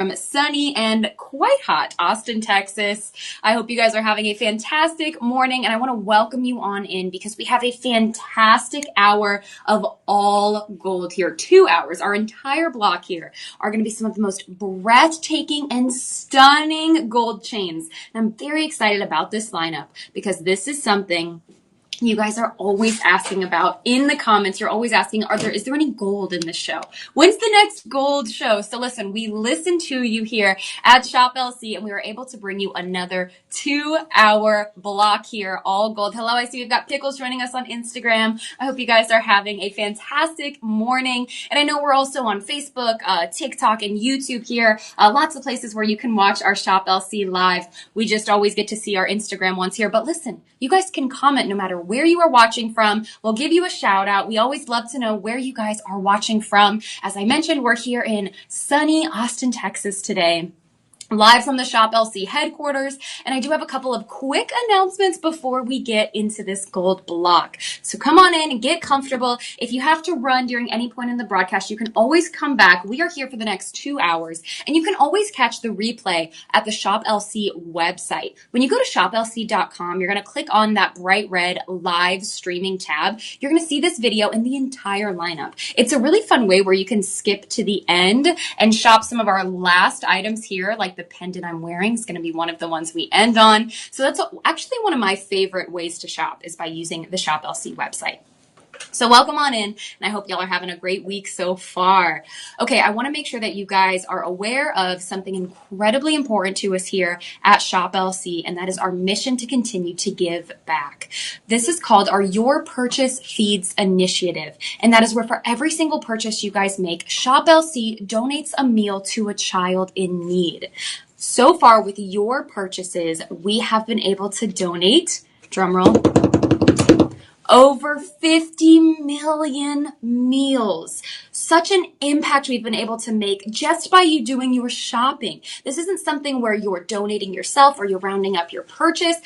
from sunny and quite hot Austin, Texas. I hope you guys are having a fantastic morning, and I want to welcome you on in because we have a fantastic hour of all gold here. 2 hours, our entire block here are going to be some of the most breathtaking and stunning gold chains. And I'm very excited about this lineup because this is something you guys are always asking about in the comments. You're always asking, is there any gold in this show? When's the next gold show? So listen, we listened to you here at Shop LC, and we were able to bring you another 2-hour block here, all gold. Hello, I see we've got Pickles joining us on Instagram. I hope you guys are having a fantastic morning. And I know we're also on Facebook, TikTok, and YouTube here. Lots of places where you can watch our Shop LC live. We just always get to see our Instagram ones here. But listen, you guys can comment no matter where you are watching from. We'll give you a shout out. We always love to know where you guys are watching from. As I mentioned, we're here in sunny Austin, Texas today, live from the Shop LC headquarters. And I do have a couple of quick announcements before we get into this gold block. So come on in and get comfortable. If you have to run during any point in the broadcast, you can always come back. We are here for the next 2 hours, and you can always catch the replay at the Shop LC website. When you go to shoplc.com, you're going to click on that bright red live streaming tab. You're going to see this video and the entire lineup. It's a really fun way where you can skip to the end and shop some of our last items here, like the pendant I'm wearing is going to be one of the ones we end on. So that's actually one of my favorite ways to shop, is by using the Shop LC website. So welcome on in, and I hope y'all are having a great week so far. Okay, I want to make sure that you guys are aware of something incredibly important to us here at Shop LC, and that is our mission to continue to give back. This is called our Your Purchase Feeds Initiative, and that is where for every single purchase you guys make, Shop LC donates a meal to a child in need. So far with your purchases, we have been able to donate, drumroll, over 50 million meals. Such an impact we've been able to make just by you doing your shopping. This isn't something where you're donating yourself or you're rounding up your purchase.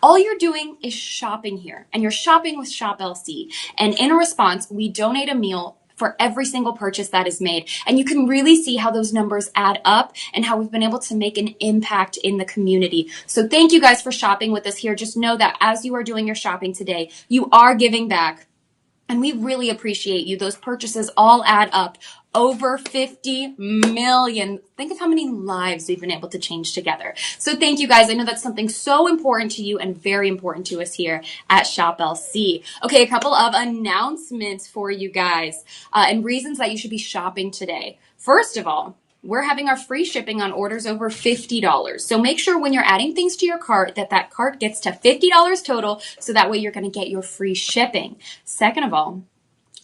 All you're doing is shopping here, and you're shopping with Shop LC. And in response, we donate a meal for every single purchase that is made. And you can really see how those numbers add up and how we've been able to make an impact in the community. So thank you guys for shopping with us here. Just know that as you are doing your shopping today, you are giving back. And we really appreciate you. Those purchases all add up. Over 50 million. Think of how many lives we've been able to change together. So thank you guys. I know that's something so important to you and very important to us here at Shop LC. Okay, a couple of announcements for you guys and reasons that you should be shopping today. First of all, we're having our free shipping on orders over $50. So make sure when you're adding things to your cart that cart gets to $50 total, so that way you're going to get your free shipping. Second of all,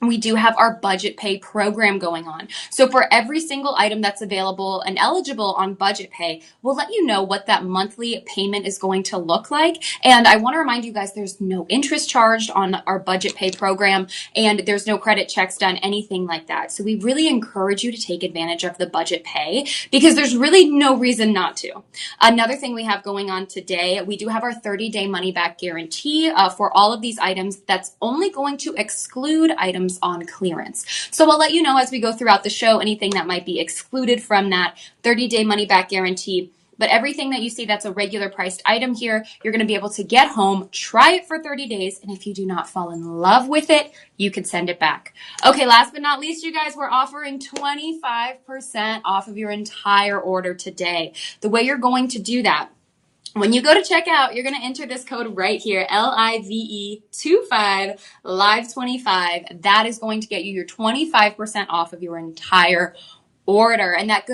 we do have our budget pay program going on. So for every single item that's available and eligible on budget pay, we'll let you know what that monthly payment is going to look like. And I want to remind you guys, there's no interest charged on our budget pay program, and there's no credit checks done, anything like that. So we really encourage you to take advantage of the budget pay because there's really no reason not to. Another thing we have going on today, we do have our 30-day money back guarantee for all of these items. That's only going to exclude items on clearance. So I'll let you know as we go throughout the show anything that might be excluded from that 30-day money back guarantee. But everything that you see that's a regular priced item here, you're going to be able to get home, try it for 30 days, and if you do not fall in love with it, you can send it back. Okay, last but not least, you guys, we're offering 25% off of your entire order today. The way you're going to do that, when you go to checkout, you're going to enter this code right here, LIVE25, LIVE25. That is going to get you your 25% off of your entire order. And that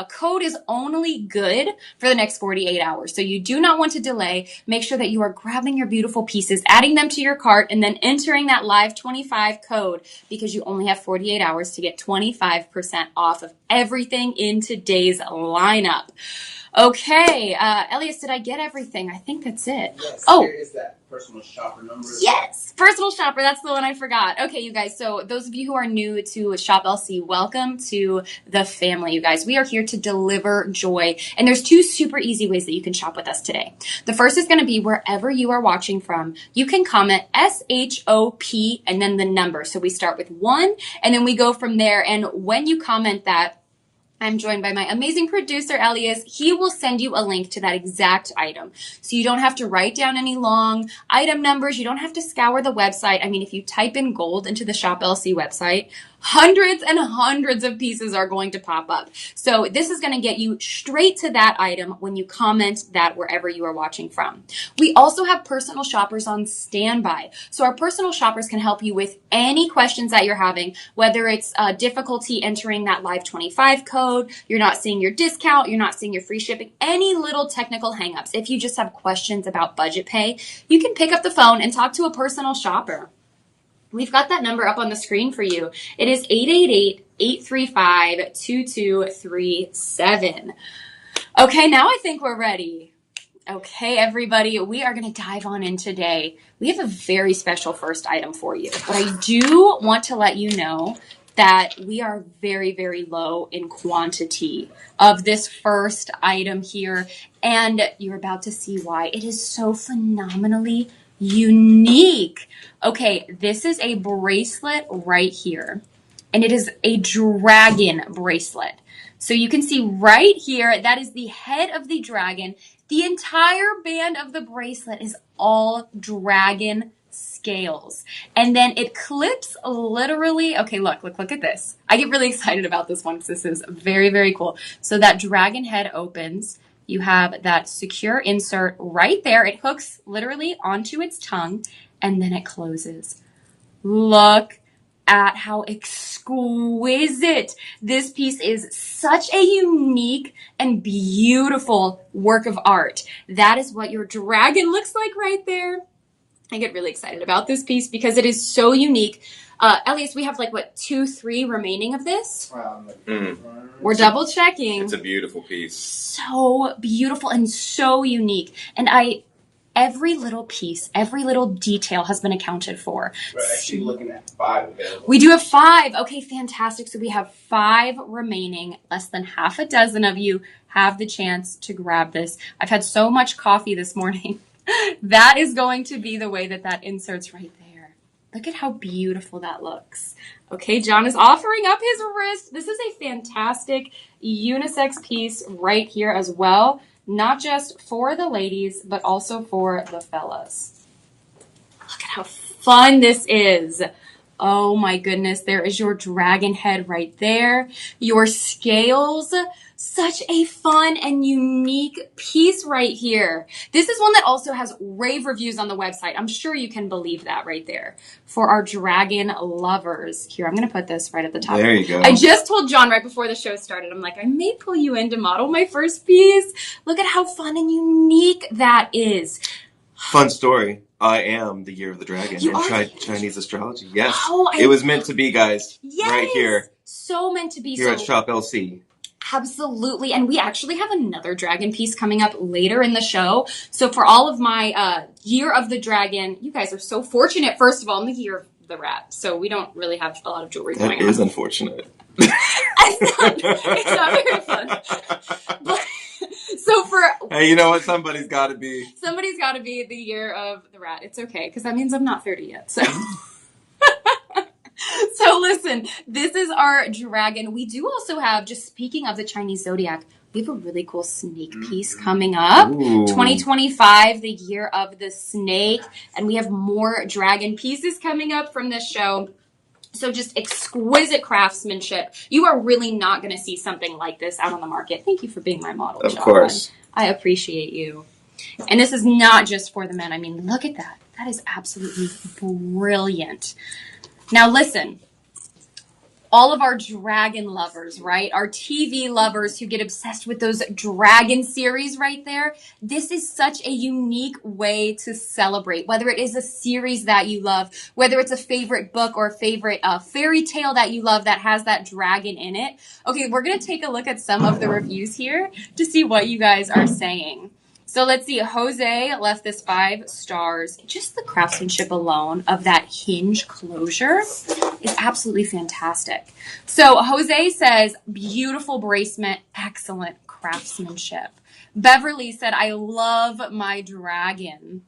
code is only good for the next 48 hours. So you do not want to delay. Make sure that you are grabbing your beautiful pieces, adding them to your cart, and then entering that LIVE25 code, because you only have 48 hours to get 25% off of everything in today's lineup. Okay, Elias, did I get everything? I think that's it. Yes, oh, here is that personal shopper number. Yes, personal shopper. That's the one I forgot. Okay, you guys. So those of you who are new to Shop LC, welcome to the family, you guys. We are here to deliver joy. And there's 2 super easy ways that you can shop with us today. The first is going to be wherever you are watching from, you can comment SHOP and then the number. So we start with 1 and then we go from there. And when you comment that, I'm joined by my amazing producer, Elias. He will send you a link to that exact item. So you don't have to write down any long item numbers. You don't have to scour the website. I mean, if you type in gold into the Shop LC website, hundreds and hundreds of pieces are going to pop up. So this is going to get you straight to that item when you comment that wherever you are watching from. We also have personal shoppers on standby. So our personal shoppers can help you with any questions that you're having, whether it's difficulty entering that Live 25 code, you're not seeing your discount, you're not seeing your free shipping, any little technical hangups. If you just have questions about budget pay, you can pick up the phone and talk to a personal shopper. We've got that number up on the screen for you. It is 888-835-2237. Okay, now I think we're ready. Okay, everybody, we are going to dive on in today. We have a very special first item for you, but I do want to let you know that we are very, very low in quantity of this first item here, and you're about to see why. It is so phenomenally unique. Okay, this is a bracelet right here, and it is a dragon bracelet. So you can see right here, that is the head of the dragon. The entire band of the bracelet is all dragon scales. And then it clips literally, okay, look at this. I get really excited about this one because this is very, very cool. So that dragon head opens. You have that secure insert right there. It hooks literally onto its tongue, and then it closes. Look at how exquisite this piece is. Such a unique and beautiful work of art. That is what your dragon looks like right there. I get really excited about this piece because it is so unique. Elias, we have 2, 3 remaining of this. We're double checking. It's a beautiful piece. So beautiful and so unique. And every little piece, every little detail has been accounted for. We're actually looking at 5 available. We do have 5. Okay, fantastic. So we have 5 remaining. Less than half a dozen of you have the chance to grab this. I've had so much coffee this morning. That is going to be the way that inserts right there. Look at how beautiful that looks. Okay, John is offering up his wrist. This is a fantastic unisex piece right here as well. Not just for the ladies, but also for the fellas. Look at how fun this is. Oh my goodness, there is your dragon head right there. Your scales. Such a fun and unique piece right here. This is one that also has rave reviews on the website. I'm sure you can believe that right there. For our dragon lovers. Here, I'm going to put this right at the top. There you go. I just told John right before the show started, I'm like, I may pull you in to model my first piece. Look at how fun and unique that is. Fun story. I am the year of the dragon in Chinese astrology. Yes. It was meant to be, guys. Yes. Right here. So meant to be. Here at Shop LC. Absolutely. And we actually have another dragon piece coming up later in the show. So for all of my year of the dragon, you guys are so fortunate, first of all, in the year of the rat. So we don't really have a lot of jewelry going on. That is unfortunate. It's not very fun. But, so hey, you know what? Somebody's got to be the year of the rat. It's okay, because that means I'm not 30 yet. So So listen, this is our dragon. We do also have, just speaking of the Chinese zodiac, we have a really cool snake piece coming up. Ooh. 2025, the year of the snake. And we have more dragon pieces coming up from this show. So just exquisite craftsmanship. You are really not going to see something like this out on the market. Thank you for being my model, John. Of course. I appreciate you. And this is not just for the men. I mean, look at that. That is absolutely brilliant. Now listen, all of our dragon lovers, right? Our TV lovers who get obsessed with those dragon series right there. This is such a unique way to celebrate, whether it is a series that you love, whether it's a favorite book or a favorite fairy tale that you love that has that dragon in it. Okay, we're going to take a look at some of the reviews here to see what you guys are saying. So let's see. Jose left this 5 stars. Just the craftsmanship alone of that hinge closure is absolutely fantastic. So Jose says, beautiful bracelet, excellent craftsmanship. Beverly said, I love my dragon.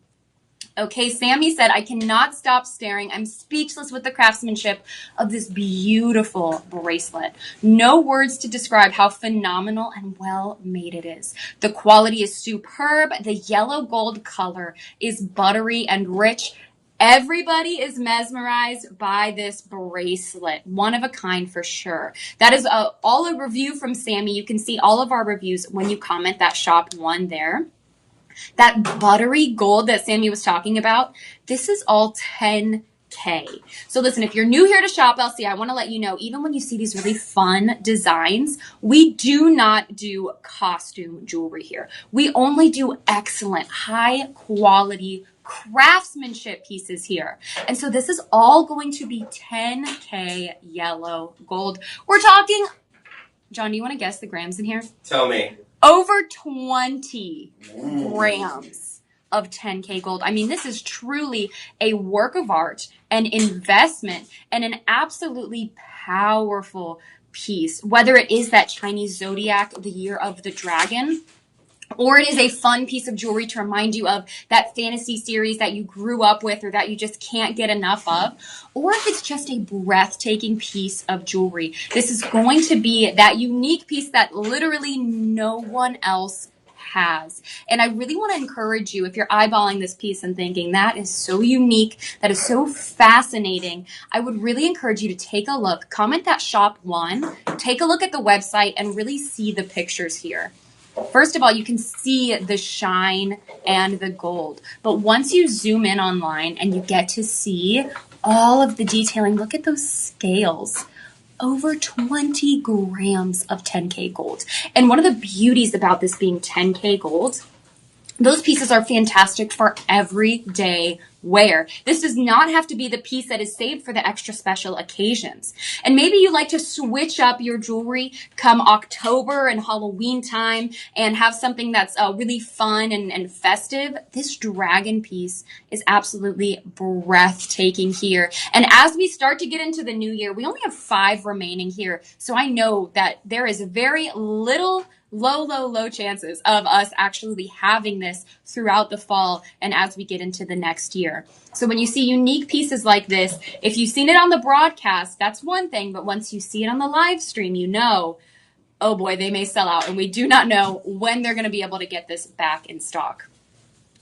Okay, Sammy said, I cannot stop staring. I'm speechless with the craftsmanship of this beautiful bracelet. No words to describe how phenomenal and well made it is. The quality is superb. The yellow gold color is buttery and rich. Everybody is mesmerized by this bracelet. One of a kind for sure. That is all a review from Sammy. You can see all of our reviews when you comment that shop one there. That buttery gold that Sammy was talking about, this is all 10K. So listen, if you're new here to Shop LC, I want to let you know, even when you see these really fun designs, we do not do costume jewelry here. We only do excellent, high quality craftsmanship pieces here. And so this is all going to be 10K yellow gold. We're talking, John, do you want to guess the grams in here? Tell me. Over 20 grams of 10K gold. I mean, this is truly a work of art, an investment, and an absolutely powerful piece. Whether it is that Chinese zodiac, the year of the dragon, or it is a fun piece of jewelry to remind you of that fantasy series that you grew up with or that you just can't get enough of, or if it's just a breathtaking piece of jewelry. This is going to be that unique piece that literally no one else has. And I really want to encourage you, if you're eyeballing this piece and thinking that is so unique, that is so fascinating, I would really encourage you to take a look, comment that shop one, take a look at the website and really see the pictures here. First of all, you can see the shine and the gold. But once you zoom in online and you get to see all of the detailing, look at those scales. Over 20 grams of 10K gold. And one of the beauties about this being 10K gold, those pieces are fantastic for everyday wear. This does not have to be the piece that is saved for the extra special occasions. And maybe you like to switch up your jewelry come October and Halloween time and have something that's really fun and festive. This dragon piece is absolutely breathtaking here. And as we start to get into the new year, we only have 5 remaining here. So I know that there is very little low chances of us actually having this throughout the fall and as we get into the next year. So when you see unique pieces like this, if you've seen it on the broadcast, that's one thing. But once you see it on the live stream, you know, oh boy, they may sell out. And we do not know when they're going to be able to get this back in stock.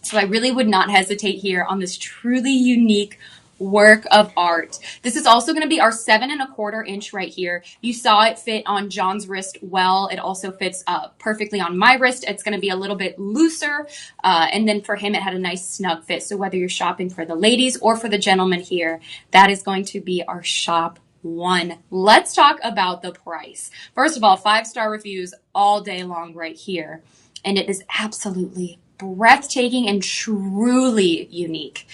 So I really would not hesitate here on this truly unique work of art. This is also going to be our 7 1/4 inch right here. You saw it fit on John's wrist well. It also fits perfectly on my wrist. It's going to be a little bit looser. And then for him, it had a nice snug fit. So whether you're shopping for the ladies or for the gentlemen here, that is going to be our shop one. Let's talk about the price. First of all, 5-star reviews all day long right here. And it is absolutely breathtaking and truly unique.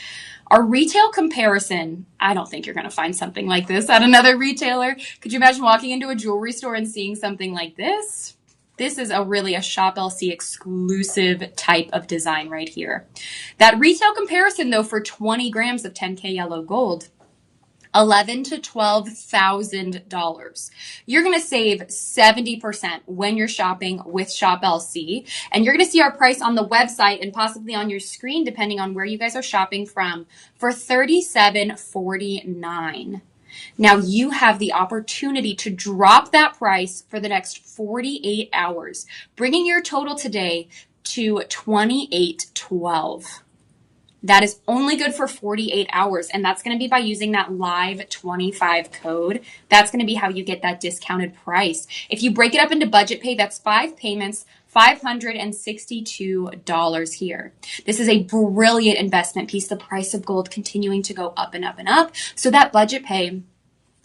Our retail comparison, I don't think you're going to find something like this at another retailer. Could you imagine walking into a jewelry store and seeing something like this? This is really a Shop LC exclusive type of design right here. That retail comparison, though, for 20 grams of 10K yellow gold, $11,000 to $12,000. You're going to save 70% when you're shopping with Shop LC. And you're going to see our price on the website and possibly on your screen, depending on where you guys are shopping from, for $37.49. Now you have the opportunity to drop that price for the next 48 hours, bringing your total today to $28.12. That is only good for 48 hours, and that's going to be by using that live 25 code. That's going to be how you get that discounted price. If you break it up into budget pay, that's 5 payments, $562 here. This is a brilliant investment piece. The price of gold continuing to go up and up and up. So that budget pay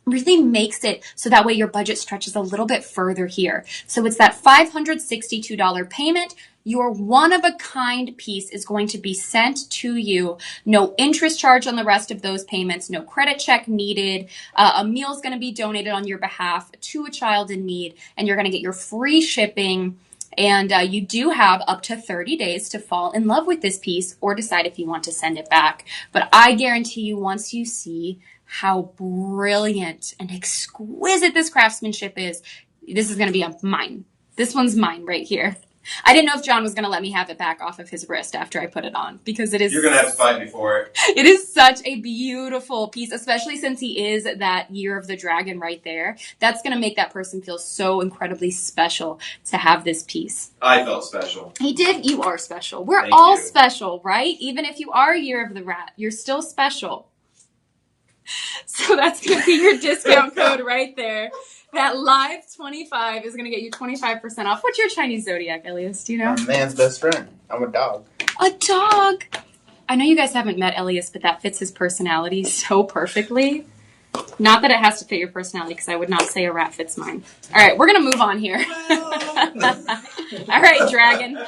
really makes it so that way your budget stretches a little bit further here. So it's that $562 payment. Your one-of-a-kind piece is going to be sent to you. No interest charge on the rest of those payments. No credit check needed. A meal is going to be donated on your behalf to a child in need. And you're going to get your free shipping. And you do have up to 30 days to fall in love with this piece or decide if you want to send it back. But I guarantee you, once you see how brilliant and exquisite this craftsmanship is, this is going to be mine. This one's mine right here. I didn't know if John was going to let me have it back off of his wrist after I put it on, because it is... You're going to have to fight me for it. It is such a beautiful piece, especially since he is that year of the dragon right there. That's going to make that person feel so incredibly special to have this piece. I felt special. He did. You are special. We're Thank all you. Special, right? Even if you are year of the rat, you're still special. So that's going to be your discount code right there. That live 25 is going to get you 25% off. What's your Chinese zodiac, Elias? Do you know? I'm a man's best friend. I'm a dog. A dog. I know you guys haven't met Elias, but that fits his personality so perfectly. Not that it has to fit your personality, because I would not say a rat fits mine. All right, we're going to move on here. All right, dragon.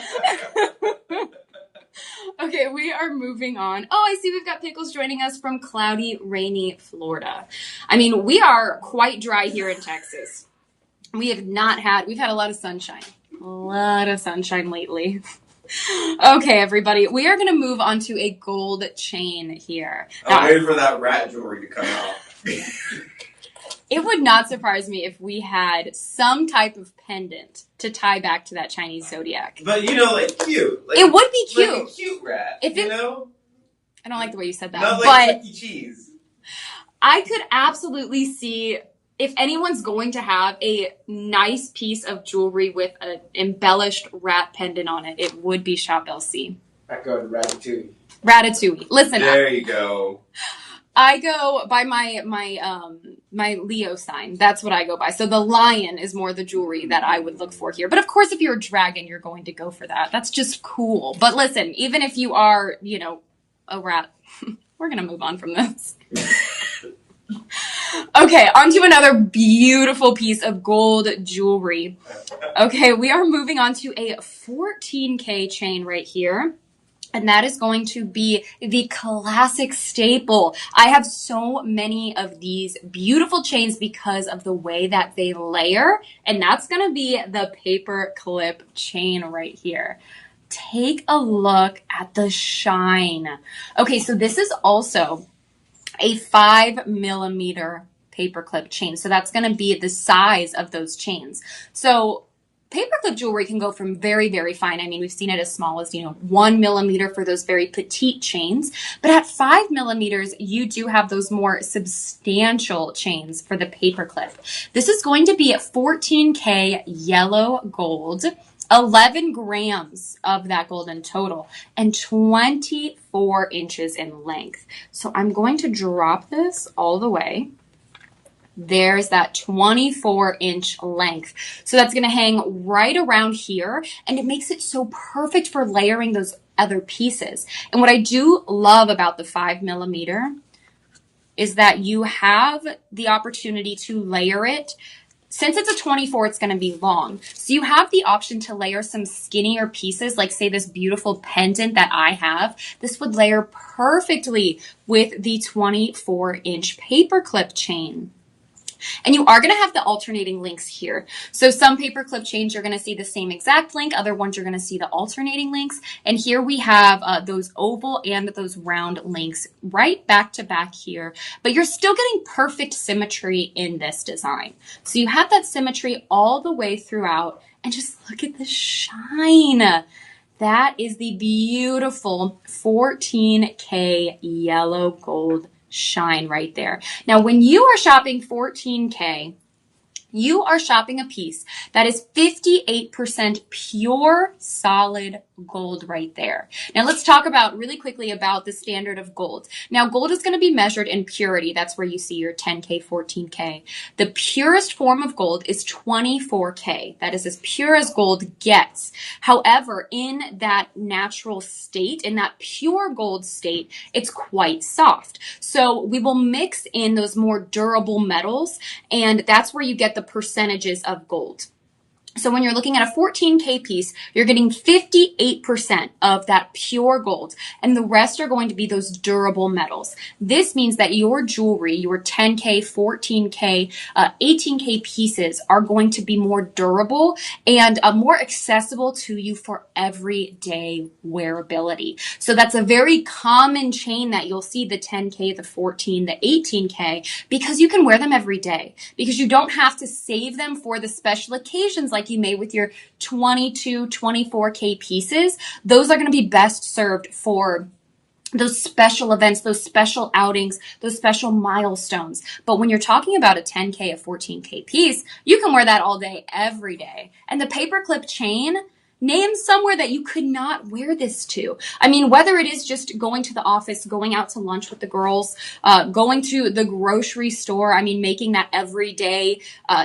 Okay, we are moving on. Oh, I see we've got Pickles joining us from cloudy, rainy Florida. I mean, we are quite dry here in Texas. We've had a lot of sunshine. A lot of sunshine lately. Okay, everybody, we are going to move on to a gold chain here. I'm waiting for that rat jewelry to come out. It would not surprise me if we had some type of pendant to tie back to that Chinese zodiac. But, like, cute. Like, it would be cute. Like a cute rat, I know? I don't like the way you said that. Not like Chuck E. Cheese. I could absolutely see if anyone's going to have a nice piece of jewelry with an embellished rat pendant on it, it would be Shop LC. I go to Ratatouille. Ratatouille. Listen. There you go. I go by my Leo sign. That's what I go by. So the lion is more the jewelry that I would look for here. But of course, if you're a dragon, you're going to go for that. That's just cool. But listen, even if you are, a rat, we're going to move on from this. Okay, on to another beautiful piece of gold jewelry. Okay, we are moving on to a 14K chain right here. And that is going to be the classic staple. I have so many of these beautiful chains because of the way that they layer. And that's going to be the paper clip chain right here. Take a look at the shine. Okay, so this is also a 5mm paperclip chain. So that's going to be the size of those chains. So paperclip jewelry can go from very, very fine. I mean, we've seen it as small as, 1mm for those very petite chains. But at 5mm, you do have those more substantial chains for the paperclip. This is going to be at 14K yellow gold, 11 grams of that gold in total, and 24 inches in length. So I'm going to drop this all the way. There's that 24-inch length. So that's going to hang right around here, and it makes it so perfect for layering those other pieces. And what I do love about the 5mm is that you have the opportunity to layer it. Since it's a 24, it's going to be long. So you have the option to layer some skinnier pieces, like say this beautiful pendant that I have. This would layer perfectly with the 24-inch paperclip chain. And you are going to have the alternating links here. So some paperclip chains, you're going to see the same exact link. Other ones, you're going to see the alternating links. And here we have those oval and those round links right back to back here. But you're still getting perfect symmetry in this design. So you have that symmetry all the way throughout. And just look at the shine. That is the beautiful 14K yellow gold shine right there. Now, when you are shopping 14K, you are shopping a piece that is 58% pure solid gold right there. Now let's talk about really quickly about the standard of gold. Now gold is going to be measured in purity. That's where you see your 10K, 14K. The purest form of gold is 24K. That is as pure as gold gets. However, in that natural state, in that pure gold state, it's quite soft. So we will mix in those more durable metals, and that's where you get the percentages of gold. So when you're looking at a 14K piece, you're getting 58% of that pure gold, and the rest are going to be those durable metals. This means that your jewelry, your 10K, 14K, 18K pieces are going to be more durable and more accessible to you for everyday wearability. So that's a very common chain that you'll see, the 10K, the 14, the 18K, because you can wear them every day, because you don't have to save them for the special occasions like like you may with your 22, 24K pieces, those are going to be best served for those special events, those special outings, those special milestones. But when you're talking about a 10K, a 14K piece, you can wear that all day, every day. And the paperclip chain, name somewhere that you could not wear this to. I mean, whether it is just going to the office, going out to lunch with the girls, going to the grocery store, I mean, making that everyday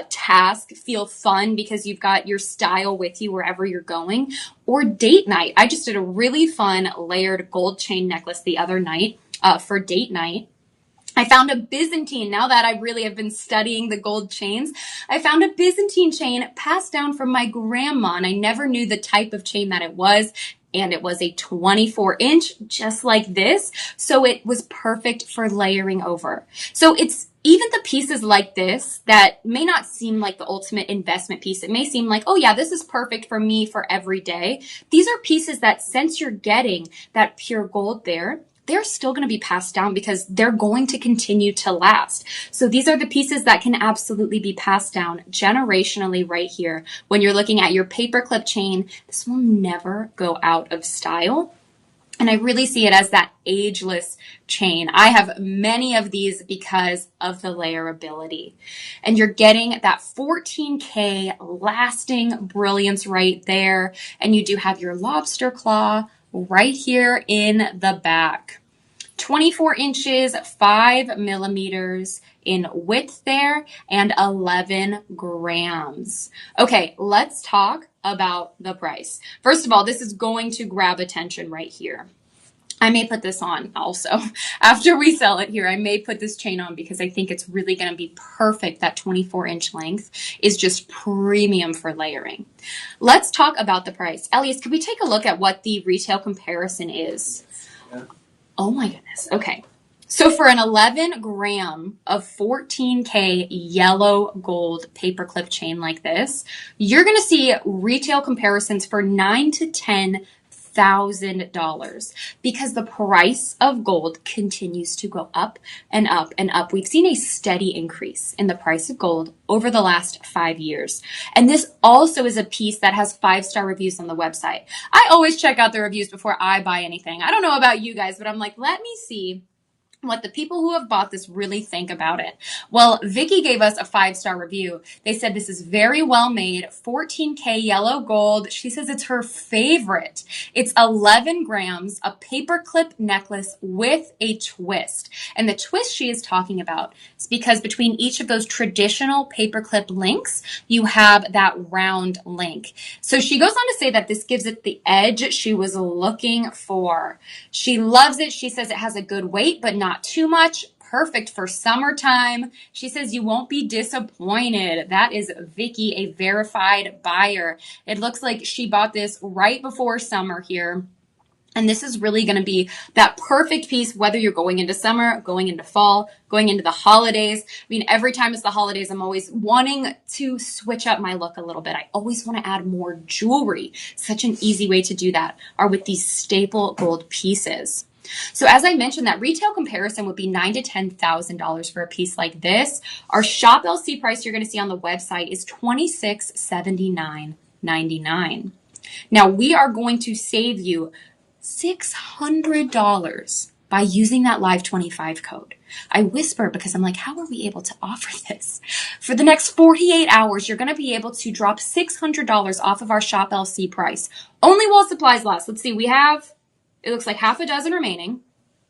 task feel fun because you've got your style with you wherever you're going, or date night. I just did a really fun layered gold chain necklace the other night for date night. I found a Byzantine. Now that I really have been studying the gold chains, I found a Byzantine chain passed down from my grandma, and I never knew the type of chain that it was. And it was a 24-inch, just like this. So it was perfect for layering over. So it's even the pieces like this that may not seem like the ultimate investment piece. It may seem like, oh yeah, this is perfect for me for every day. These are pieces that, since you're getting that pure gold there, they're still going to be passed down because they're going to continue to last. So these are the pieces that can absolutely be passed down generationally right here. When you're looking at your paperclip chain, this will never go out of style. And I really see it as that ageless chain. I have many of these because of the layerability. And you're getting that 14K lasting brilliance right there. And you do have your lobster claw right here in the back. 24 inches, 5 millimeters in width there, and 11 grams. Okay, let's talk about the price. First of all, this is going to grab attention right here. I may put this on also. After we sell it here, I may put this chain on because I think it's really going to be perfect. That 24-inch length is just premium for layering. Let's talk about the price. Elias, could we take a look at what the retail comparison is? Yeah. Oh my goodness. Okay. So for an 11 gram of 14K yellow gold paperclip chain like this, you're going to see retail comparisons for $9,000 to $10,000 because the price of gold continues to go up and up and up. We've seen a steady increase in the price of gold over the last 5 years. And this also is a piece that has 5-star reviews on the website. I always check out the reviews before I buy anything. I don't know about you guys, but I'm like, let me see what the people who have bought this really think about it. Well, Vicky gave us a 5-star review. They said this is very well made, 14K yellow gold. She says it's her favorite. It's 11 grams, a paperclip necklace with a twist. And the twist she is talking about is because between each of those traditional paperclip links, you have that round link. So she goes on to say that this gives it the edge she was looking for. She loves it. She says it has a good weight, but not too much. Perfect for summertime. She says you won't be disappointed. That is Vicky, a verified buyer. It looks like she bought this right before summer here. And this is really going to be that perfect piece, whether you're going into summer, going into fall, going into the holidays. I mean, every time it's the holidays, I'm always wanting to switch up my look a little bit. I always want to add more jewelry. Such an easy way to do that are with these staple gold pieces. So as I mentioned, that retail comparison would be $9,000 to $10,000 for a piece like this. Our Shop LC price you're going to see on the website is $2679.99. Now we are going to save you $600 by using that Live 25 code. I whisper because I'm like, how are we able to offer this? For the next 48 hours, you're going to be able to drop $600 off of our Shop LC price. Only while supplies last. Let's see, we have, it looks like half a dozen remaining.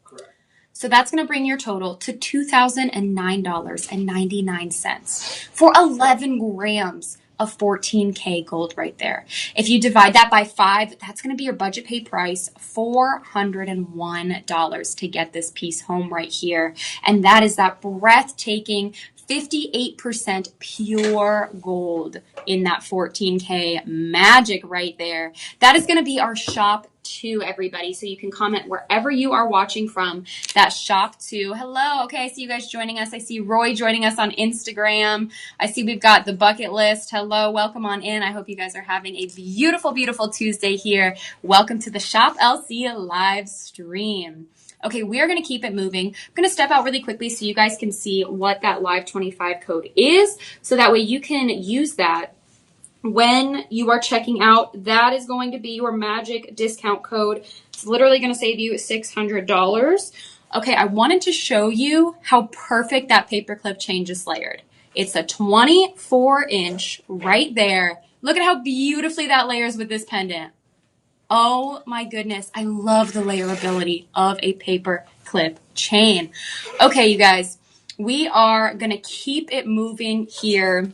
Correct. So that's going to bring your total to $2,009.99 for 11 grams of 14K gold right there. If you divide that by 5, that's going to be your budget pay price, $401 to get this piece home right here. And that is that breathtaking 58% pure gold in that 14K magic right there. That is going to be our shop 2, everybody. So you can comment wherever you are watching from. That shop 2. Hello. Okay, I see you guys joining us. I see Roy joining us on Instagram. I see we've got the bucket list. Hello, welcome on in. I hope you guys are having a beautiful, beautiful Tuesday here. Welcome to the Shop LC live stream. Okay, we are going to keep it moving. I'm going to step out really quickly so you guys can see what that Live 25 code is, so that way you can use that when you are checking out. That is going to be your magic discount code. It's literally going to save you $600. Okay, I wanted to show you how perfect that paperclip chain just layered. It's a 24-inch right there. Look at how beautifully that layers with this pendant. Oh my goodness, I love the layerability of a paper clip chain. Okay, you guys, we are gonna keep it moving here.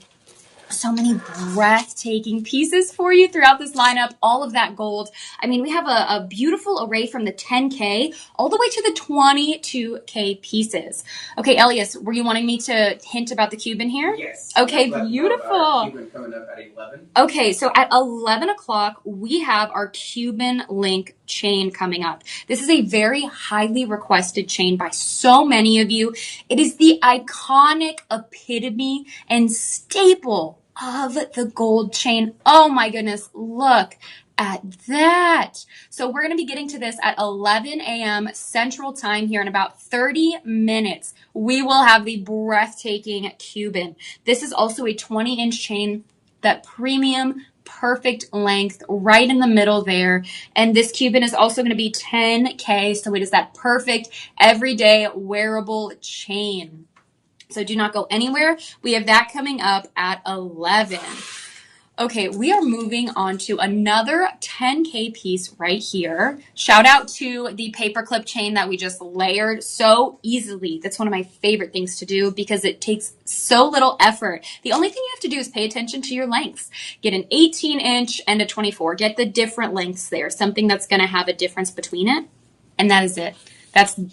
So many breathtaking pieces for you throughout this lineup, all of that gold. I mean, we have a beautiful array from the 10K all the way to the 22K pieces. Okay, Elias, were you wanting me to hint about the Cuban here? Yes. Okay, beautiful. Cuban coming up at 11. Okay, so at 11 o'clock, we have our Cuban link chain coming up. This is a very highly requested chain by so many of you. It is the iconic epitome and staple of the gold chain. Oh my goodness, look at that. So we're going to be getting to this at 11 a.m. Central Time here in about 30 minutes. We will have the breathtaking Cuban. This is also a 20-inch chain, that premium perfect length right in the middle there. And this Cuban is also going to be 10K. So it is that perfect everyday wearable chain. So do not go anywhere. We have that coming up at 11. Okay, we are moving on to another 10K piece right here. Shout out to the paperclip chain that we just layered so easily. That's one of my favorite things to do because it takes so little effort. The only thing you have to do is pay attention to your lengths. Get an 18-inch and a 24. Get the different lengths there, something that's going to have a difference between it. And that is it.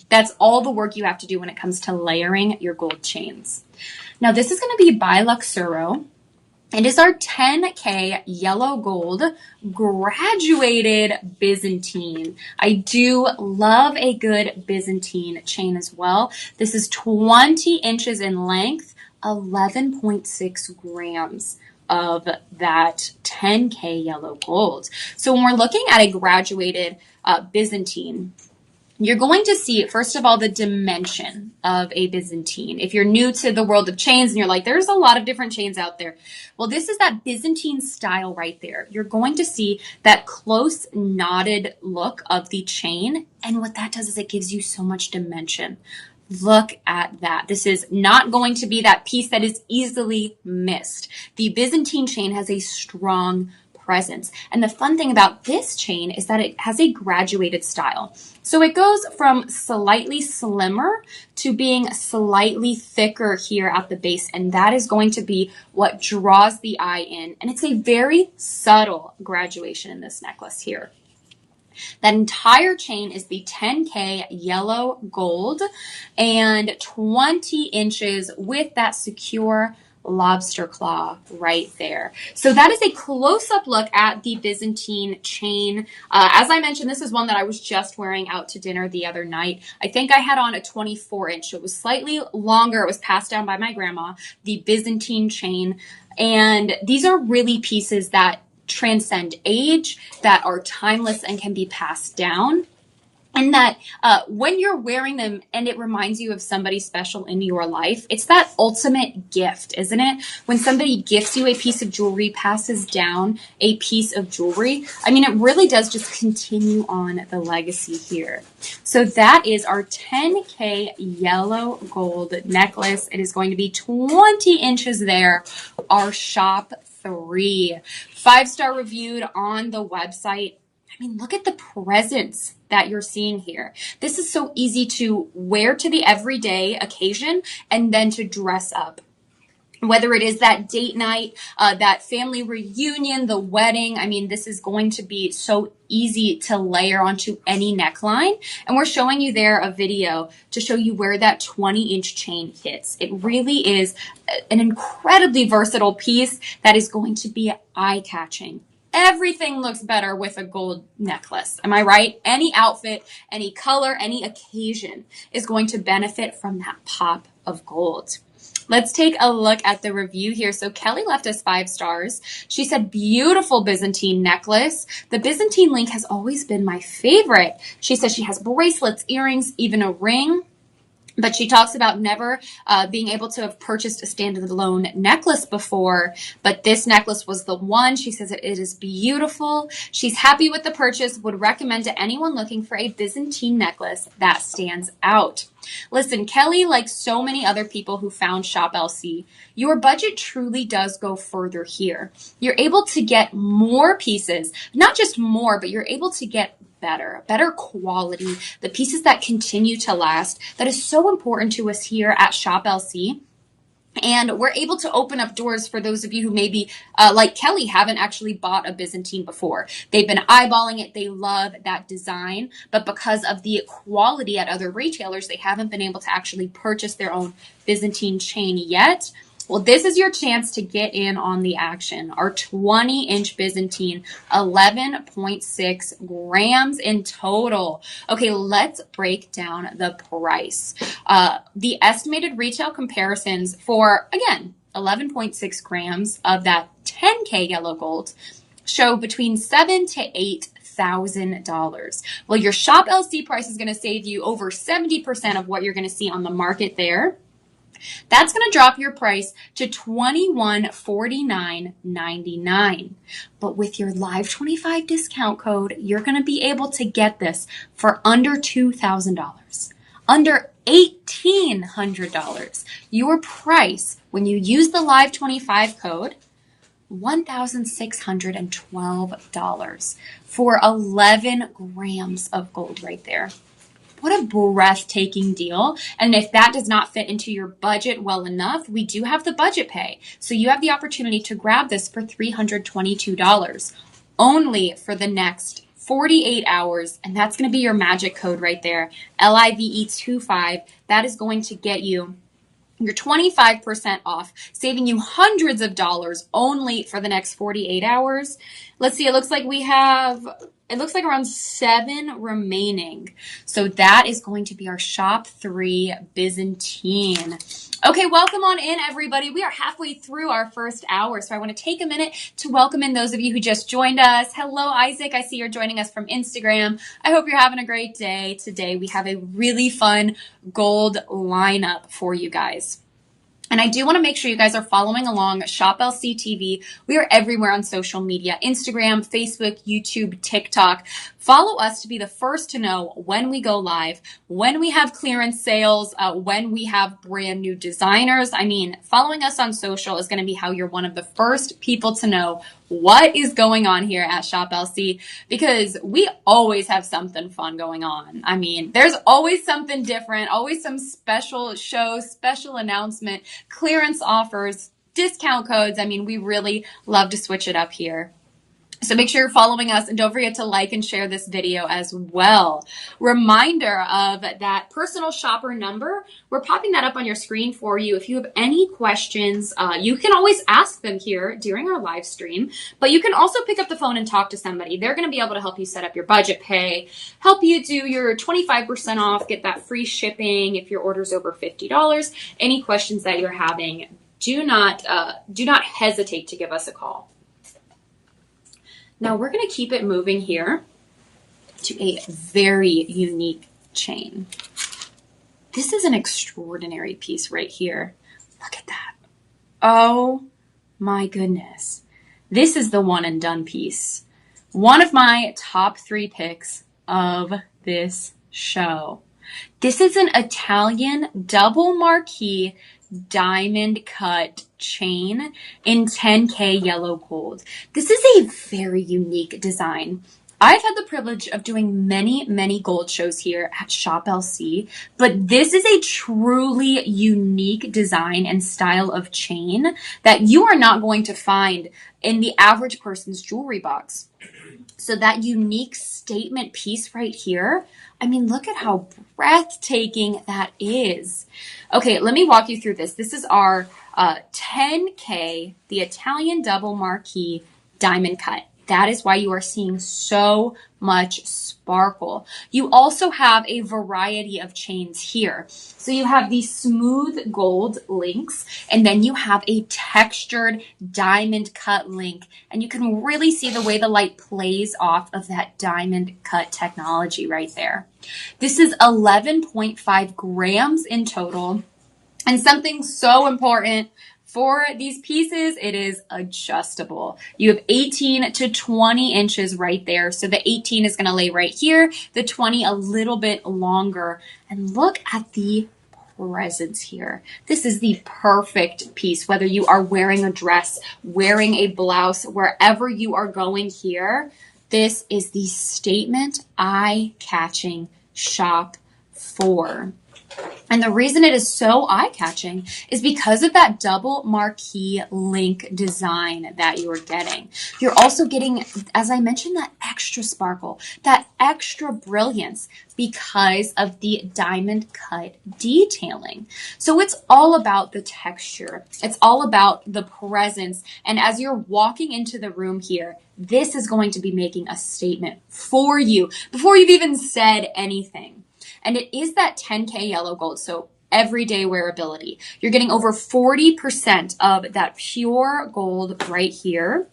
That's all the work you have to do when it comes to layering your gold chains. Now, this is going to be by Luxuro. It is our 10K yellow gold graduated Byzantine. I do love a good Byzantine chain as well. This is 20 inches in length, 11.6 grams of that 10K yellow gold. So when we're looking at a graduated Byzantine, you're going to see, first of all, the dimension of a Byzantine. If you're new to the world of chains and you're like, there's a lot of different chains out there. Well, this is that Byzantine style right there. You're going to see that close knotted look of the chain. And what that does is it gives you so much dimension. Look at that. This is not going to be that piece that is easily missed. The Byzantine chain has a strong presence. And the fun thing about this chain is that it has a graduated style. So it goes from slightly slimmer to being slightly thicker here at the base. And that is going to be what draws the eye in. And it's a very subtle graduation in this necklace here. That entire chain is the 10K yellow gold and 20 inches with that secure lobster claw right there. So that is a close-up look at the Byzantine chain. As I mentioned, this is one that I was just wearing out to dinner the other night. I think I had on a 24-inch. It was slightly longer. It was passed down by my grandma, the Byzantine chain. And these are really pieces that transcend age, that are timeless and can be passed down. And that when you're wearing them and it reminds you of somebody special in your life, it's that ultimate gift, isn't it? When somebody gifts you a piece of jewelry, passes down a piece of jewelry, I mean, it really does just continue on the legacy here. So that is our 10K yellow gold necklace. It is going to be 20 inches there. Our shop 3. 5-star reviewed on the website. I mean, look at the presence that you're seeing here. This is so easy to wear to the everyday occasion and then to dress up. Whether it is that date night, that family reunion, the wedding, I mean, this is going to be so easy to layer onto any neckline. And we're showing you there a video to show you where that 20-inch chain hits. It really is an incredibly versatile piece that is going to be eye-catching. Everything looks better with a gold necklace. Am I right? Any outfit, any color, any occasion is going to benefit from that pop of gold. Let's take a look at the review here. So Kelly left us 5 stars. She said, beautiful Byzantine necklace. The Byzantine link has always been my favorite. She says she has bracelets, earrings, even a ring. But she talks about never being able to have purchased a standalone necklace before, but this necklace was the one. She says it is beautiful. She's happy with the purchase, would recommend to anyone looking for a Byzantine necklace that stands out. Listen, Kelly, like so many other people who found Shop LC, your budget truly does go further here. You're able to get more pieces, not just more, but you're able to get better quality, the pieces that continue to last. That is so important to us here at Shop LC. And we're able to open up doors for those of you who maybe, like Kelly, haven't actually bought a Byzantine before. They've been eyeballing it. They love that design. But because of the quality at other retailers, they haven't been able to actually purchase their own Byzantine chain yet. Well, this is your chance to get in on the action. Our 20-inch Byzantine, 11.6 grams in total. Okay, let's break down the price. The estimated retail comparisons for, again, 11.6 grams of that 10K yellow gold show between $7,000 to $8,000. Well, your Shop LC price is going to save you over 70% of what you're going to see on the market there. That's going to drop your price to $2149.99. But with your Live 25 discount code, you're going to be able to get this for under $2,000, under $1,800. Your price, when you use the Live 25 code, $1,612 for 11 grams of gold right there. What a breathtaking deal. And if that does not fit into your budget well enough, we do have the budget pay. So you have the opportunity to grab this for $322 only for the next 48 hours. And that's going to be your magic code right there, LIVE25. That is going to get you your 25% off, saving you hundreds of dollars only for the next 48 hours. Let's see, it looks like around 7 remaining. So that is going to be our Shop 3 Byzantine. Okay, welcome on in, everybody. We are halfway through our first hour, so I want to take a minute to welcome in those of you who just joined us. Hello, Isaac. I see you're joining us from Instagram. I hope you're having a great day. Today, we have a really fun gold lineup for you guys. And I do want to make sure you guys are following along Shop LC TV. We are everywhere on social media, Instagram, Facebook, YouTube, TikTok. Follow us to be the first to know when we go live, when we have clearance sales, when we have brand new designers. I mean, following us on social is going to be how you're one of the first people to know what is going on here at Shop LC, because we always have something fun going on. I mean, there's always something different, always some special show, special announcement, clearance offers, discount codes. I mean, we really love to switch it up here. So make sure you're following us, and don't forget to like and share this video as well. Reminder of that personal shopper number. We're popping that up on your screen for you. If you have any questions, you can always ask them here during our live stream, but you can also pick up the phone and talk to somebody. They're going to be able to help you set up your budget pay, help you do your 25% off, get that free shipping if your order's over $50. Any questions that you're having, do not hesitate to give us a call. Now we're going to keep it moving here to a very unique chain. This is an extraordinary piece right here. Look at that. Oh my goodness. This is the one and done piece. One of my top 3 picks of this show. This is an Italian double marquee diamond cut chain in 10K yellow gold. This is a very unique design. I've had the privilege of doing many gold shows here at Shop LC, but this is a truly unique design and style of chain that you are not going to find in the average person's jewelry box. So that unique statement piece right here, I mean, look at how breathtaking that is. Okay, let me walk you through this. This is our 10K, the Italian double marquee diamond cut. That is why you are seeing so much sparkle. You also have a variety of chains here. So you have the smooth gold links, and then you have a textured diamond cut link. And you can really see the way the light plays off of that diamond cut technology right there. This is 11.5 grams in total. And something so important for these pieces, it is adjustable. You have 18 to 20 inches right there. So the 18 is going to lay right here, the 20 a little bit longer. And look at the presence here. This is the perfect piece, whether you are wearing a dress, wearing a blouse, wherever you are going here. This is the statement eye-catching shop for. And the reason it is so eye-catching is because of that double marquee link design that you are getting. You're also getting, as I mentioned, that extra sparkle, that extra brilliance because of the diamond cut detailing. So it's all about the texture. It's all about the presence. And as you're walking into the room here, this is going to be making a statement for you before you've even said anything. And it is that 10K yellow gold, so everyday wearability. You're getting over 40% of that pure gold right here,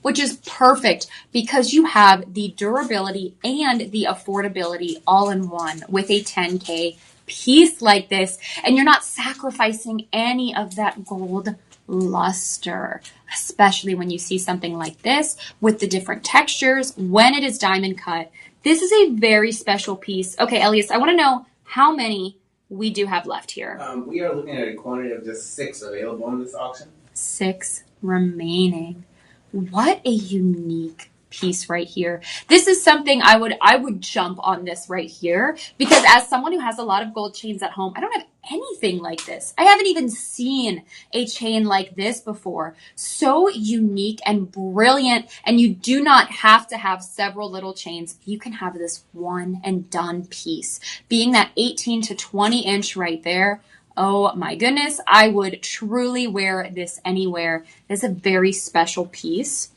which is perfect because you have the durability and the affordability all in one with a 10K piece like this. And you're not sacrificing any of that gold luster, especially when you see something like this with the different textures when it is diamond cut. This is a very special piece. Okay, Elias, I want to know how many we do have left here. We are looking at a quantity of just 6 available in this auction. 6 remaining. What a unique piece right here. This is something I would jump on this right here because as someone who has a lot of gold chains at home, I don't have anything like this. I haven't even seen a chain like this before. So unique and brilliant, and you do not have to have several little chains. You can have this one and done piece. Being that 18 to 20 inch right there, oh my goodness, I would truly wear this anywhere. It's a very special piece.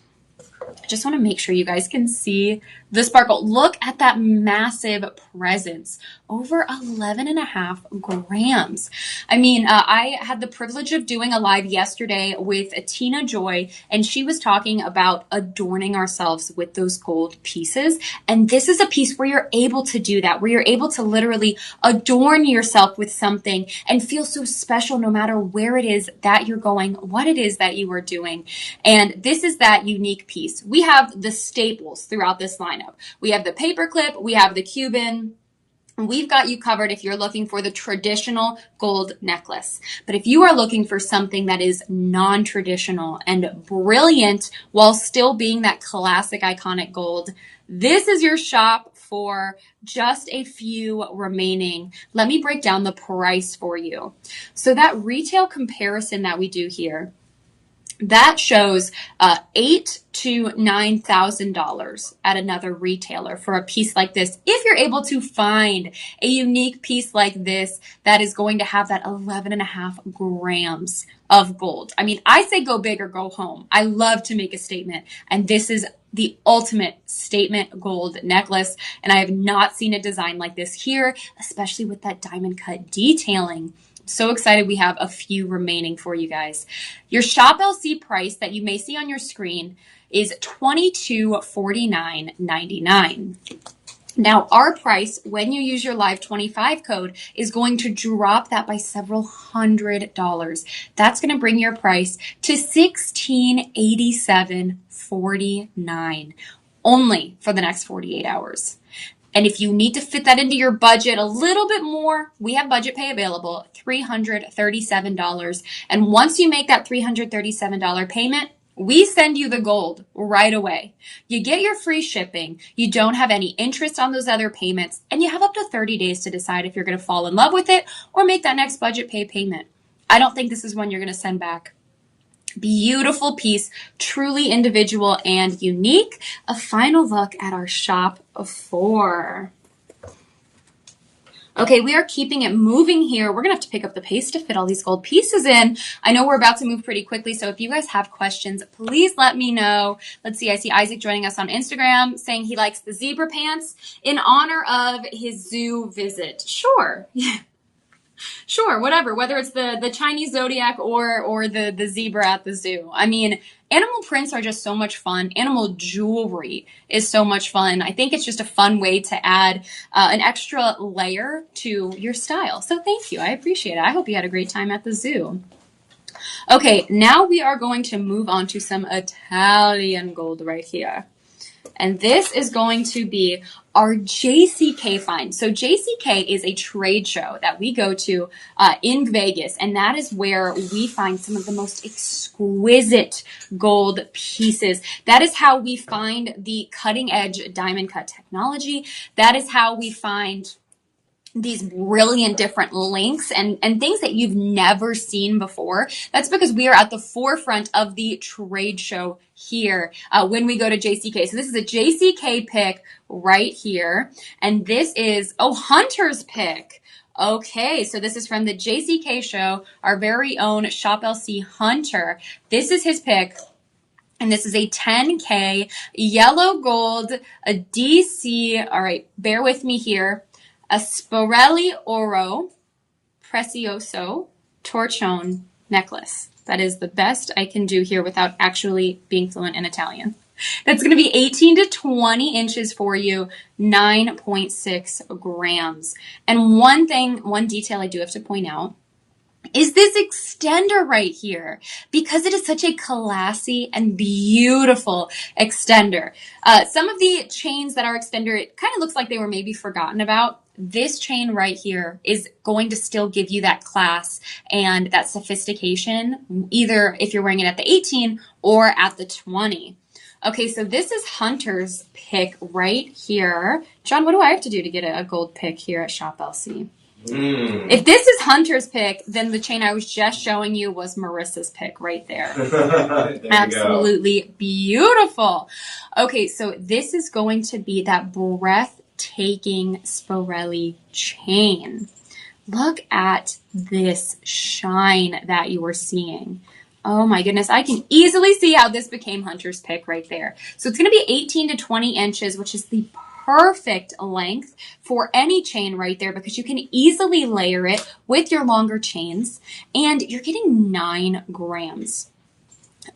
I just want to make sure you guys can see the sparkle. Look at that massive presence. Over 11.5 grams. I mean, I had the privilege of doing a live yesterday with Tina Joy, and she was talking about adorning ourselves with those gold pieces. And this is a piece where you're able to do that, where you're able to literally adorn yourself with something and feel so special no matter where it is that you're going, what it is that you are doing. And this is that unique piece. We have the staples throughout this lineup. We have the paperclip, we have the Cuban. We've got you covered if you're looking for the traditional gold necklace. But if you are looking for something that is non-traditional and brilliant while still being that classic iconic gold, this is your shop for just a few remaining. Let me break down the price for you. So that retail comparison that we do here, that shows $8,000 to $9,000 at another retailer for a piece like this. If you're able to find a unique piece like this that is going to have that 11.5 grams of gold. I mean, I say go big or go home. I love to make a statement, and this is the ultimate statement gold necklace. And I have not seen a design like this here, especially with that diamond cut detailing. So excited we have a few remaining for you guys. Your Shop LC price that you may see on your screen is $2249.99. Now, our price, when you use your Live 25 code, is going to drop that by several $100s. That's going to bring your price to $1687.49 only for the next 48 hours. And if you need to fit that into your budget a little bit more, we have budget pay available, $337. And once you make that $337 payment, we send you the gold right away. You get your free shipping. You don't have any interest on those other payments. And you have up to 30 days to decide if you're going to fall in love with it or make that next budget pay payment. I don't think this is one you're going to send back. Beautiful piece, truly individual and unique. A final look at our shop 4. Okay, we are keeping it moving here. We're going to have to pick up the pace to fit all these gold pieces in. I know we're about to move pretty quickly, so if you guys have questions, please let me know. Let's see, I see Isaac joining us on Instagram saying he likes the zebra pants in honor of his zoo visit. Sure. Sure, whatever. Whether it's the Chinese zodiac or the zebra at the zoo. I mean, animal prints are just so much fun. Animal jewelry is so much fun. I think it's just a fun way to add an extra layer to your style. So thank you. I appreciate it. I hope you had a great time at the zoo. Okay, now we are going to move on to some Italian gold right here. And this is going to be our JCK find. So JCK is a trade show that we go to in Vegas, and that is where we find some of the most exquisite gold pieces. That is how we find the cutting edge diamond cut technology. That is how we find these brilliant different links and things that you've never seen before. That's because we are at the forefront of the trade show here when we go to JCK. So this is a JCK pick right here. And this is, Hunter's pick. Okay, so this is from the JCK show, our very own Shop LC Hunter. This is his pick. And this is a 10K yellow gold, a DC. All right, bear with me here. A Sporelli Oro Precioso Torchone necklace. That is the best I can do here without actually being fluent in Italian. That's going to be 18 to 20 inches for you, 9.6 grams. And one detail I do have to point out is this extender right here, because it is such a classy and beautiful extender. Some of the chains that are extender, it kind of looks like they were maybe forgotten about. This chain right here is going to still give you that class and that sophistication, either if you're wearing it at the 18 or at the 20. Okay, so this is Hunter's pick right here. John, what do I have to do to get a gold pick here at Shop LC? If this is Hunter's pick, then the chain I was just showing you was Marissa's pick right there. Absolutely beautiful. Okay, so this is going to be that breathtaking Sporelli chain. Look at this shine that you are seeing. Oh my goodness, I can easily see how this became Hunter's pick right there. So it's going to be 18 to 20 inches, which is the perfect length for any chain right there, because you can easily layer it with your longer chains, and you're getting 9 grams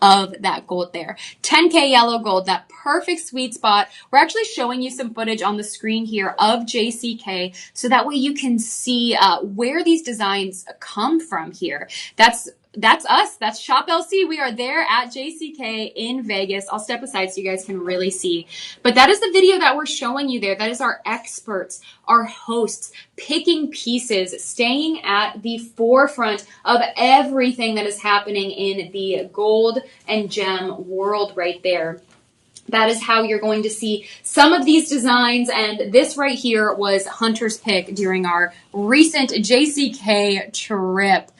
of that gold there. 10K yellow gold, that perfect sweet spot. We're actually showing you some footage on the screen here of JCK, so that way you can see where these designs come from here. That's us. That's Shop LC. We are there at JCK in Vegas. I'll step aside so you guys can really see. But that is the video that we're showing you there. That is our experts, our hosts, picking pieces, staying at the forefront of everything that is happening in the gold and gem world right there. That is how you're going to see some of these designs. And this right here was Hunter's pick during our recent JCK trip.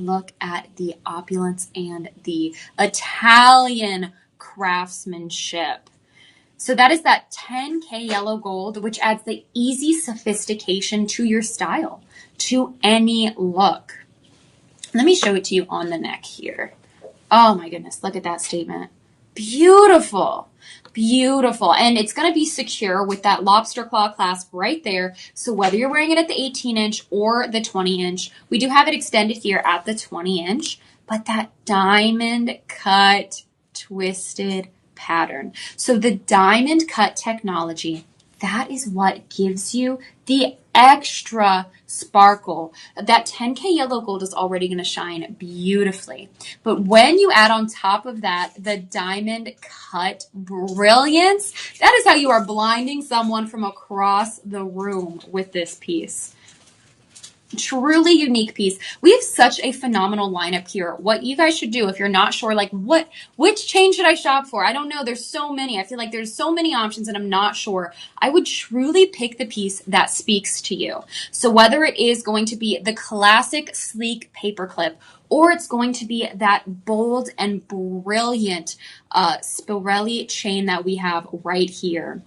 Look at the opulence and the Italian craftsmanship. So that is that 10K yellow gold, which adds the easy sophistication to your style, to any look. Let me show it to you on the neck here. Oh my goodness, look at that statement. Beautiful. Beautiful. And it's going to be secure with that lobster claw clasp right there. So whether you're wearing it at the 18-inch or the 20-inch, we do have it extended here at the 20-inch, but that diamond cut twisted pattern. So the diamond cut technology, that is what gives you the extra sparkle. That 10K yellow gold is already going to shine beautifully. But when you add on top of that, the diamond cut brilliance, that is how you are blinding someone from across the room with this piece. Truly unique piece. We have such a phenomenal lineup here. What you guys should do if you're not sure, like which chain should I shop for? I don't know. There's so many. I feel like there's so many options and I'm not sure. I would truly pick the piece that speaks to you. So whether it is going to be the classic sleek paperclip, or it's going to be that bold and brilliant Sporelli chain that we have right here.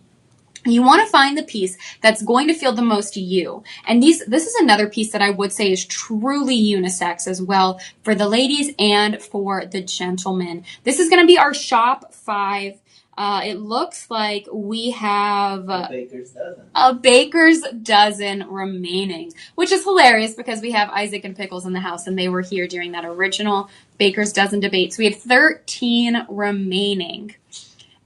You want to find the piece that's going to feel the most you. And this is another piece that I would say is truly unisex as well for the ladies and for the gentlemen. This is going to be our shop 5. It looks like we have a baker's dozen remaining, which is hilarious because we have Isaac and Pickles in the house and they were here during that original baker's dozen debate. So we have 13 remaining.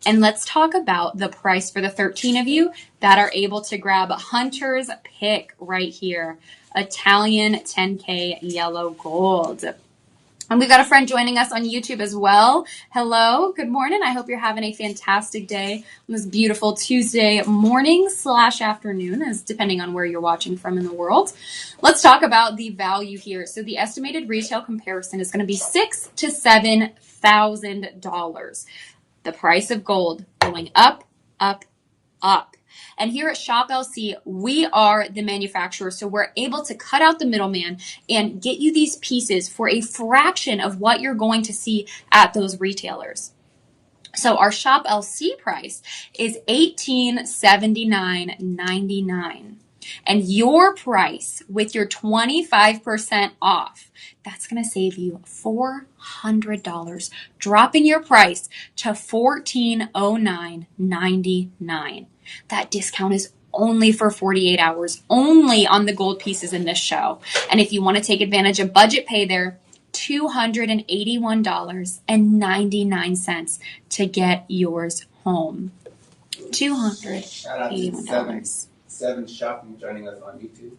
And let's talk about the price for the 13 of you that are able to grab Hunter's pick right here. Italian 10K yellow gold. And we've got a friend joining us on YouTube as well. Hello, good morning. I hope you're having a fantastic day on this beautiful Tuesday morning / afternoon, as depending on where you're watching from in the world. Let's talk about the value here. So the estimated retail comparison is going to be $6,000 to $7,000. The price of gold going up, up, up. And here at Shop LC, we are the manufacturer, so we're able to cut out the middleman and get you these pieces for a fraction of what you're going to see at those retailers. So our Shop LC price is $1,879.99. And your price with your 25% off, that's going to save you $400, dropping your price to $1,409.99. That discount is only for 48 hours, only on the gold pieces in this show. And if you want to take advantage of budget pay there, $281.99 to get yours home. $281. 7 Shopping joining us on YouTube.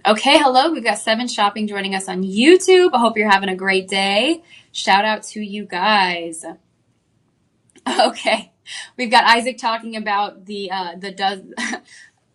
Okay, hello. We've got 7 Shopping joining us on YouTube. I hope you're having a great day. Shout out to you guys. Okay, we've got Isaac talking about the dozen.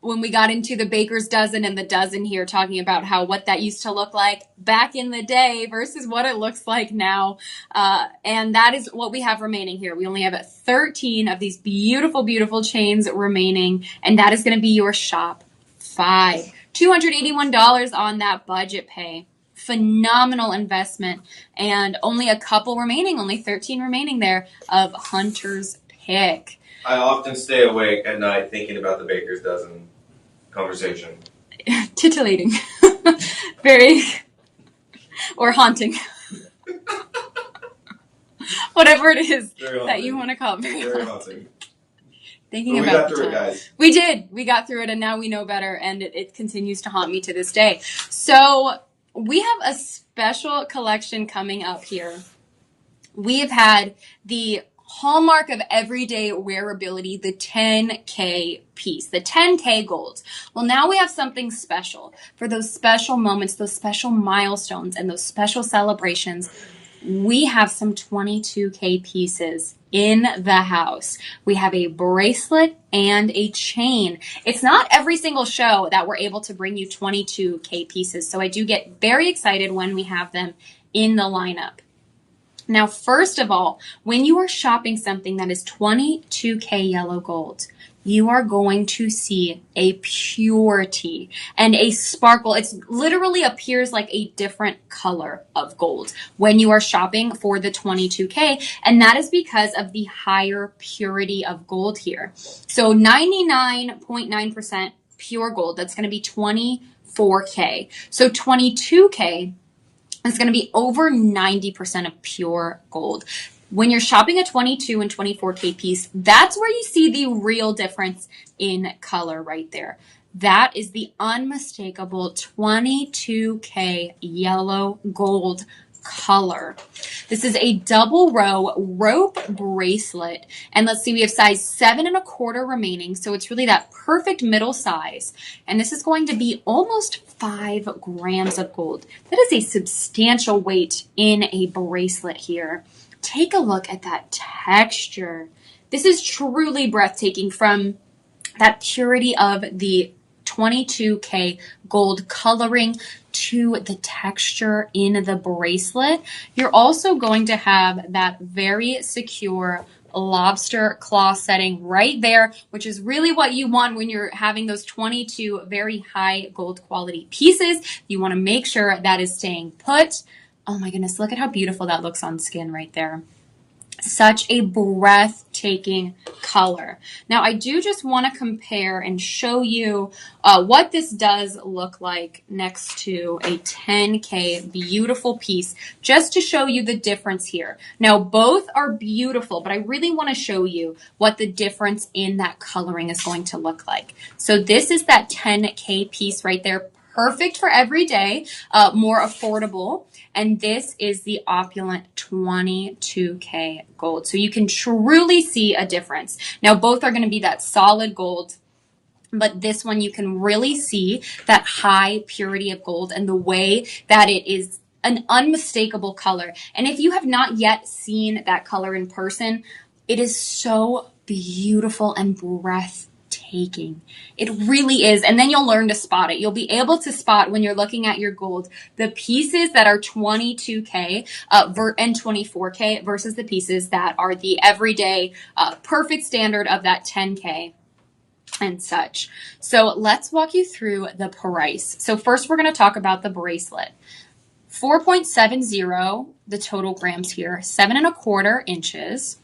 When we got into the baker's dozen and the dozen here, talking about what that used to look like back in the day versus what it looks like now. And that is what we have remaining here. We only have 13 of these beautiful, beautiful chains remaining. And that is going to be your shop 5. $281 on that budget pay. Phenomenal investment. And only a couple remaining, only 13 remaining there of Hunter's pick. I often stay awake at night thinking about the baker's dozen conversation. Titillating. Very. Or haunting. Whatever it is that you want to call it. Very haunting. Thinking but about we got through it, guys. We did. We got through it, and now we know better, and it continues to haunt me to this day. So we have a special collection coming up here. We have had the hallmark of everyday wearability, the 10K piece, the 10K gold. Well, now we have something special for those special moments, those special milestones, and those special celebrations. We have some 22K pieces in the house. We have a bracelet and a chain. It's not every single show that we're able to bring you 22K pieces, so I do get very excited when we have them in the lineup. Now, first of all, when you are shopping something that is 22K yellow gold, you are going to see a purity and a sparkle. It literally appears like a different color of gold when you are shopping for the 22K, and that is because of the higher purity of gold here. So 99.9% pure gold, that's going to be 24K. So 22K is going to be over 90% of pure gold. When you're shopping a 22 and 24K piece, that's where you see the real difference in color right there. That is the unmistakable 22K yellow gold color. This is a double row rope bracelet. And let's see, we have size 7 1/4 remaining. So it's really that perfect middle size. And this is going to be almost 5 grams of gold. That is a substantial weight in a bracelet here. Take a look at that texture. This is truly breathtaking, from that purity of the 22K gold coloring to the texture in the bracelet. You're also going to have that very secure lobster claw setting right there, which is really what you want when you're having those 22 very high gold quality pieces. You want to make sure that is staying put. Oh my goodness, look at how beautiful that looks on skin right there. Such a breathtaking color. Now, I do just want to compare and show you what this does look like next to a 10K beautiful piece, just to show you the difference here. Now, both are beautiful, but I really want to show you what the difference in that coloring is going to look like. So this is that 10K piece right there. Perfect for every day, more affordable. And this is the opulent 22K gold. So you can truly see a difference. Now, both are going to be that solid gold, but this one you can really see that high purity of gold and the way that it is an unmistakable color. And if you have not yet seen that color in person, it is so beautiful and breathtaking. It really is. And then you'll learn to spot it. You'll be able to spot when you're looking at your gold, the pieces that are 22K and 24K versus the pieces that are the everyday perfect standard of that 10K and such. So let's walk you through the price. So first we're going to talk about the bracelet. 4.70, the total grams here, 7.25 inches.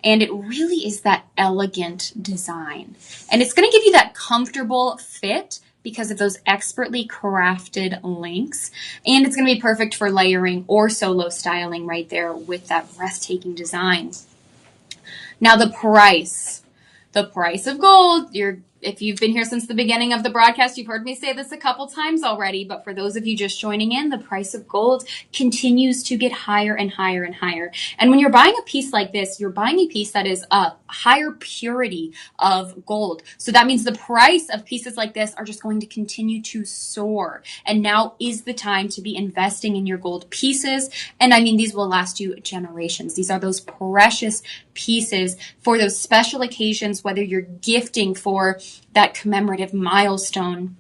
And it really is that elegant design. And it's going to give you that comfortable fit because of those expertly crafted links. And it's going to be perfect for layering or solo styling right there with that breathtaking design. Now the price of gold, if you've been here since the beginning of the broadcast, you've heard me say this a couple times already, but for those of you just joining in, the price of gold continues to get higher and higher and higher. And when you're buying a piece like this, you're buying a piece that is a higher purity of gold. So that means the price of pieces like this are just going to continue to soar. And now is the time to be investing in your gold pieces. And I mean, these will last you generations. These are those precious pieces for those special occasions, whether you're gifting for that commemorative milestone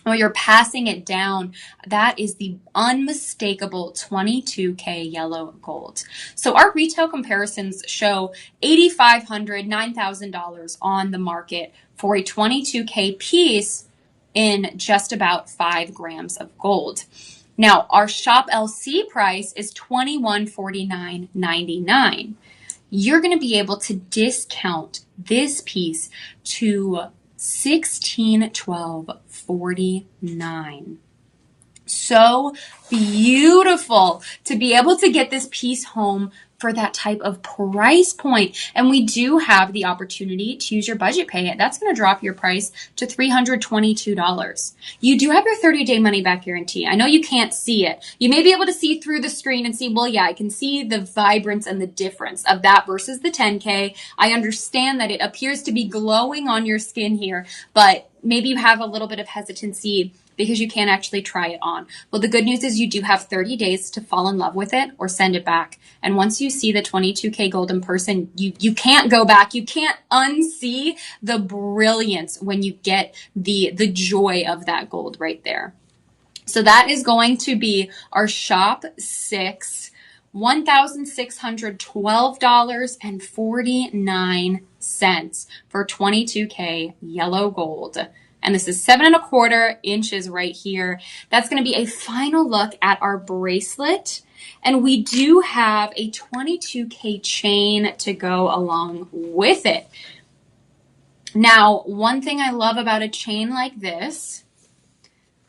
or you're passing it down. That is the unmistakable 22K yellow gold. So our retail comparisons show $8,500, $9,000 on the market for a 22K piece in just about 5 grams of gold. Now, our Shop LC price is $2149.99. You're going to be able to discount this piece to $1612.49. So beautiful to be able to get this piece home for that type of price point. And we do have the opportunity to use your budget pay. That's going to drop your price to $322. You do have your 30-day money back guarantee. I know you can't see it. You may be able to see through the screen and see, well, yeah, I can see the vibrance and the difference of that versus the 10K. I understand that it appears to be glowing on your skin here, but maybe you have a little bit of hesitancy because you can't actually try it on. Well, the good news is you do have 30 days to fall in love with it or send it back. And once you see the 22K gold in person, you can't go back. You can't unsee the brilliance when you get the joy of that gold right there. So that is going to be our Shop 6, $1,612.49 for 22K yellow gold. And this is 7.25 inches right here. That's going to be a final look at our bracelet. And we do have a 22K chain to go along with it. Now, one thing I love about a chain like this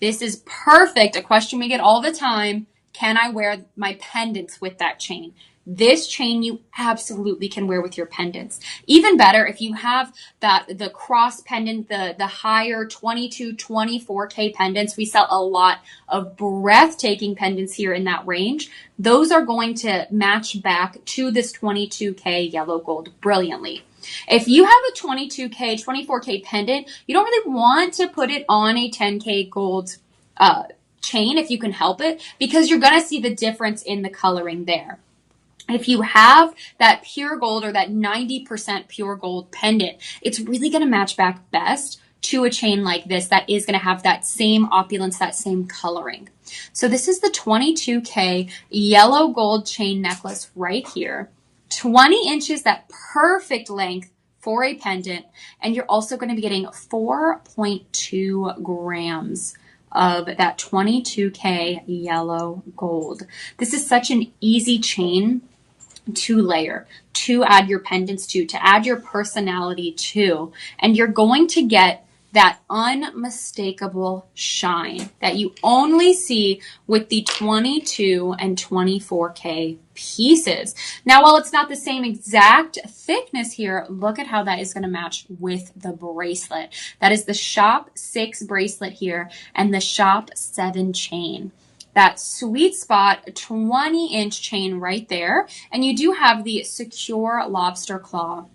is perfect. A question we get all the time: can I wear my pendants with that chain? This chain you absolutely can wear with your pendants. Even better, if you have the cross pendant, the higher 22, 24K pendants, we sell a lot of breathtaking pendants here in that range. Those are going to match back to this 22K yellow gold brilliantly. If you have a 22K, 24K pendant, you don't really want to put it on a 10K gold chain if you can help it, because you're going to see the difference in the coloring there. If you have that pure gold or that 90% pure gold pendant, it's really going to match back best to a chain like this that is going to have that same opulence, that same coloring. So this is the 22K yellow gold chain necklace right here. 20 inches, that perfect length for a pendant. And you're also going to be getting 4.2 grams of that 22K yellow gold. This is such an easy chain to layer, to add your pendants to add your personality to. And you're going to get that unmistakable shine that you only see with the 22 and 24K pieces. Now, while it's not the same exact thickness here, look at how that is going to match with the bracelet. That is the Shop 6 bracelet here and the Shop 7 chain. That sweet spot 20-inch chain right there. And you do have the secure lobster claw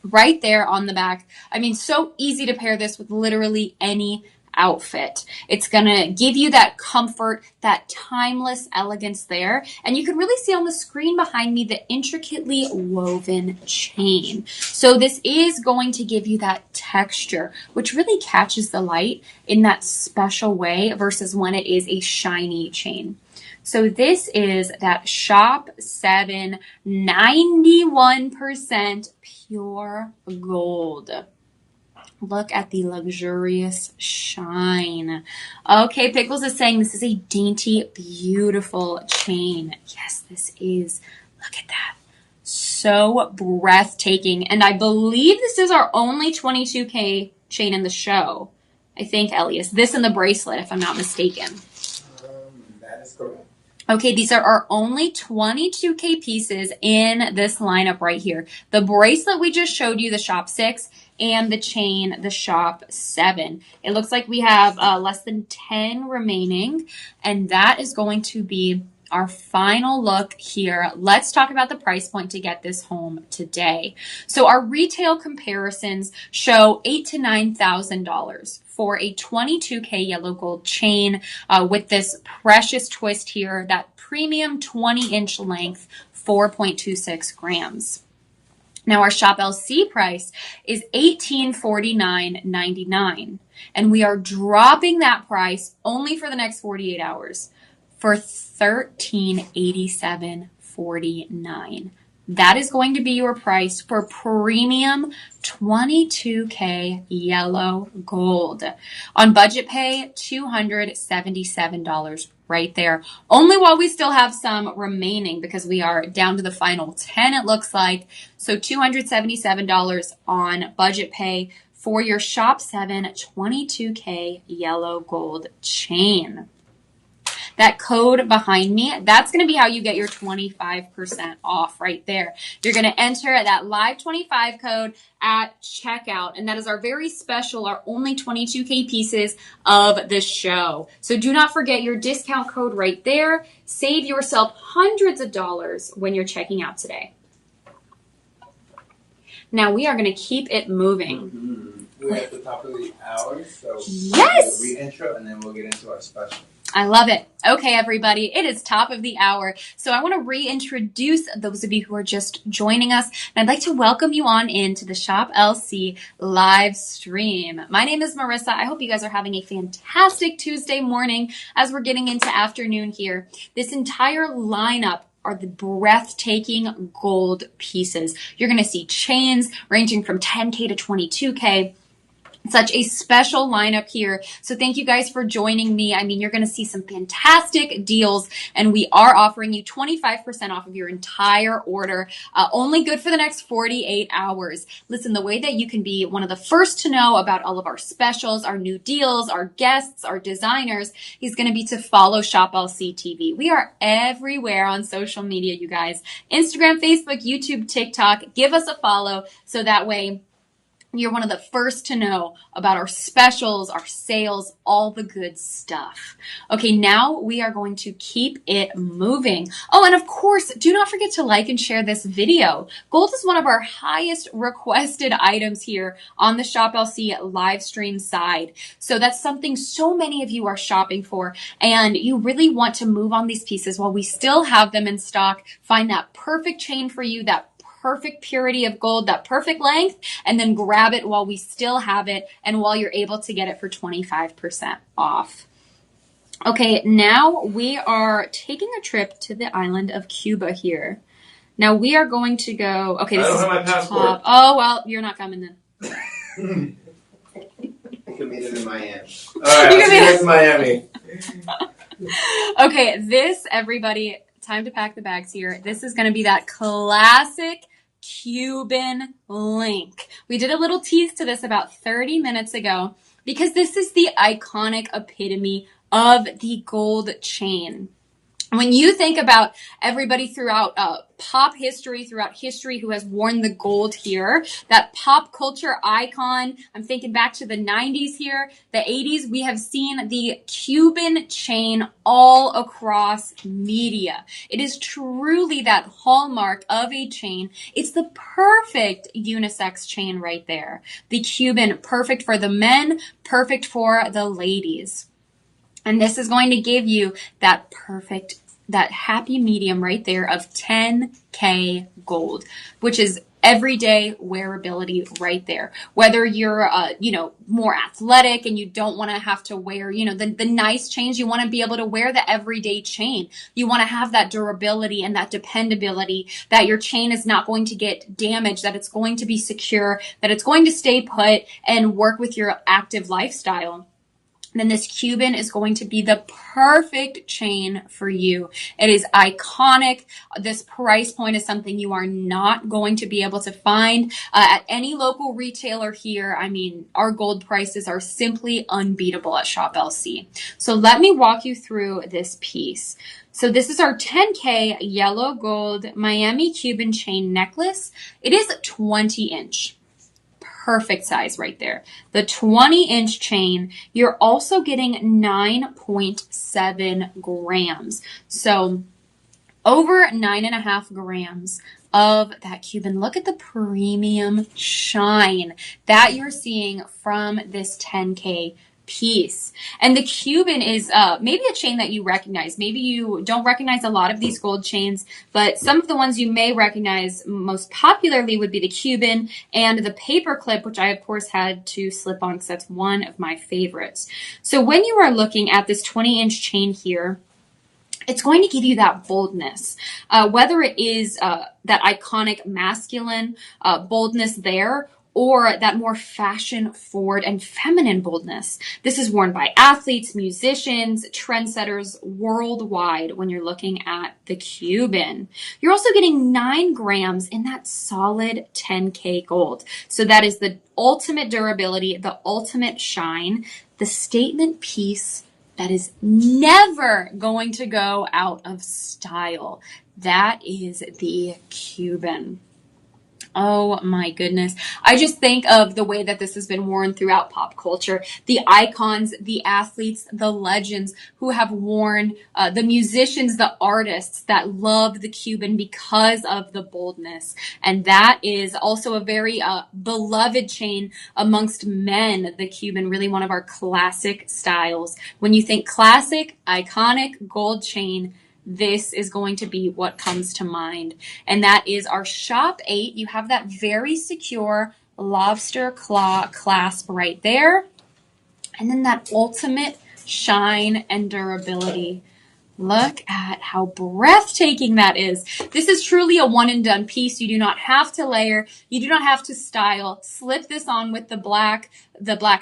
right there on the back. I mean, so easy to pair this with literally any outfit. It's going to give you that comfort, that timeless elegance there. And you can really see on the screen behind me the intricately woven chain. So this is going to give you that texture, which really catches the light in that special way versus when it is a shiny chain. So this is that Shop 7 91% pure gold. Look at the luxurious shine. Okay, Pickles is saying this is a dainty, beautiful chain. Yes, this is. Look at that. So breathtaking. And I believe this is our only 22K chain in the show. I think, Elias. This and the bracelet, if I'm not mistaken. That is correct. Okay, these are our only 22K pieces in this lineup right here. The bracelet we just showed you, the Shop 6, and the chain, the Shop 7. It looks like we have less than 10 remaining, and that is going to be our final look here. Let's talk about the price point to get this home today. So our retail comparisons show $8,000 to $9,000 for a 22K yellow gold chain with this precious twist here, that premium 20-inch length, 4.26 grams. Now our Shop LC price is $1849.99, and we are dropping that price only for the next 48 hours. For $1387.49. That is going to be your price for premium 22K yellow gold. On budget pay, $277 right there. Only while we still have some remaining because we are down to the final 10, it looks like. So $277 on budget pay for your Shop 7 22K yellow gold chain. That code behind me, that's going to be how you get your 25% off right there. You're going to enter that live 25 code at checkout, and that is our very special, our only 22K pieces of the show. So do not forget your discount code right there. Save yourself hundreds of dollars when you're checking out today. Now we are going to keep it moving. Mm-hmm. We're at the top of the hour, so yes, we'll re-intro and then we'll get into our special. I love it. Okay, everybody, it is top of the hour. So I want to reintroduce those of you who are just joining us. And I'd like to welcome you on into the Shop LC live stream. My name is Marissa. I hope you guys are having a fantastic Tuesday morning as we're getting into afternoon here. This entire lineup are the breathtaking gold pieces. You're going to see chains ranging from 10K to 22K. Such a special lineup here. So thank you guys for joining me. I mean, you're going to see some fantastic deals, and we are offering you 25% off of your entire order. Only good for the next 48 hours. Listen, the way that you can be one of the first to know about all of our specials, our new deals, our guests, our designers, is going to be to follow Shop LC TV. We are everywhere on social media, you guys. Instagram, Facebook, YouTube, TikTok. Give us a follow so that way you're one of the first to know about our specials, our sales, all the good stuff. Okay, now we are going to keep it moving. Oh, and of course, do not forget to like and share this video. Gold is one of our highest requested items here on the Shop LC live stream side. So that's something so many of you are shopping for, and you really want to move on these pieces while we still have them in stock. Find that perfect chain for you, that perfect purity of gold, that perfect length, and then grab it while we still have it and while you're able to get it for 25% off. Okay, now we are taking a trip to the island of Cuba here. Now we are going to go, okay, this I don't is have my passport. top. Oh, well, you're not coming then. You can meet it in Miami. All right, You can I'll see you guys in Miami. Okay, this, everybody, time to pack the bags here. This is going to be that classic Cuban link. We did a little tease to this about 30 minutes ago because this is the iconic epitome of the gold chain. When you think about everybody throughout pop history, throughout history who has worn the gold here, that pop culture icon, I'm thinking back to the 90s here, the 80s, we have seen the Cuban chain all across media. It is truly that hallmark of a chain. It's the perfect unisex chain right there. The Cuban, perfect for the men, perfect for the ladies. And this is going to give you that perfect, that happy medium right there of 10K gold, which is everyday wearability right there. Whether you're, more athletic and you don't want to have to wear, the nice chains, you want to be able to wear the everyday chain. You want to have that durability and that dependability, that your chain is not going to get damaged, that it's going to be secure, that it's going to stay put and work with your active lifestyle. Then this Cuban is going to be the perfect chain for you. It is iconic. This price point is something you are not going to be able to find at any local retailer here. I mean, our gold prices are simply unbeatable at Shop LC. So let me walk you through this piece. So this is our 10K yellow gold Miami Cuban chain necklace. It is 20-inch. Perfect size right there. The 20-inch chain, you're also getting 9.7 grams. So over 9.5 grams of that Cuban. Look at the premium shine that you're seeing from this 10K piece. And the Cuban is maybe a chain that you recognize. Maybe you don't recognize a lot of these gold chains, but some of the ones you may recognize most popularly would be the Cuban and the paper clip, which I of course had to slip on because that's one of my favorites. So when you are looking at this 20-inch chain here, it's going to give you that boldness, whether it is that iconic masculine boldness there, or that more fashion forward and feminine boldness. This is worn by athletes, musicians, trendsetters worldwide when you're looking at the Cuban. You're also getting 9 grams in that solid 10K gold. So that is the ultimate durability, the ultimate shine, the statement piece that is never going to go out of style. That is the Cuban. Oh my goodness. I just think of the way that this has been worn throughout pop culture. The icons, the athletes, the legends who have worn, the musicians, the artists that love the Cuban because of the boldness. And that is also a very beloved chain amongst men, the Cuban, really one of our classic styles. When you think classic, iconic gold chain, this is going to be what comes to mind. And that is our Shop 8. You have that very secure lobster claw clasp right there. And then that ultimate shine and durability. Look at how breathtaking that is. This is truly a one and done piece. You do not have to layer. You do not have to style. Slip this on with the black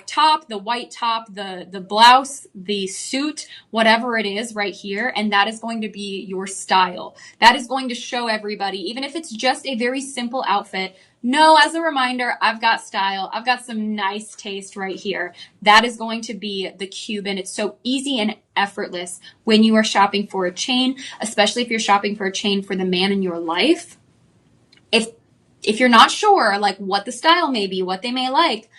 top, the white top, the blouse, the suit, whatever it is right here. And that is going to be your style. That is going to show everybody, even if it's just a very simple outfit. No, as a reminder, I've got style. I've got some nice taste right here. That is going to be the Cuban. It's so easy and effortless when you are shopping for a chain, especially if you're shopping for a chain for the man in your life. If you're not sure, like what the style may be, what they may like,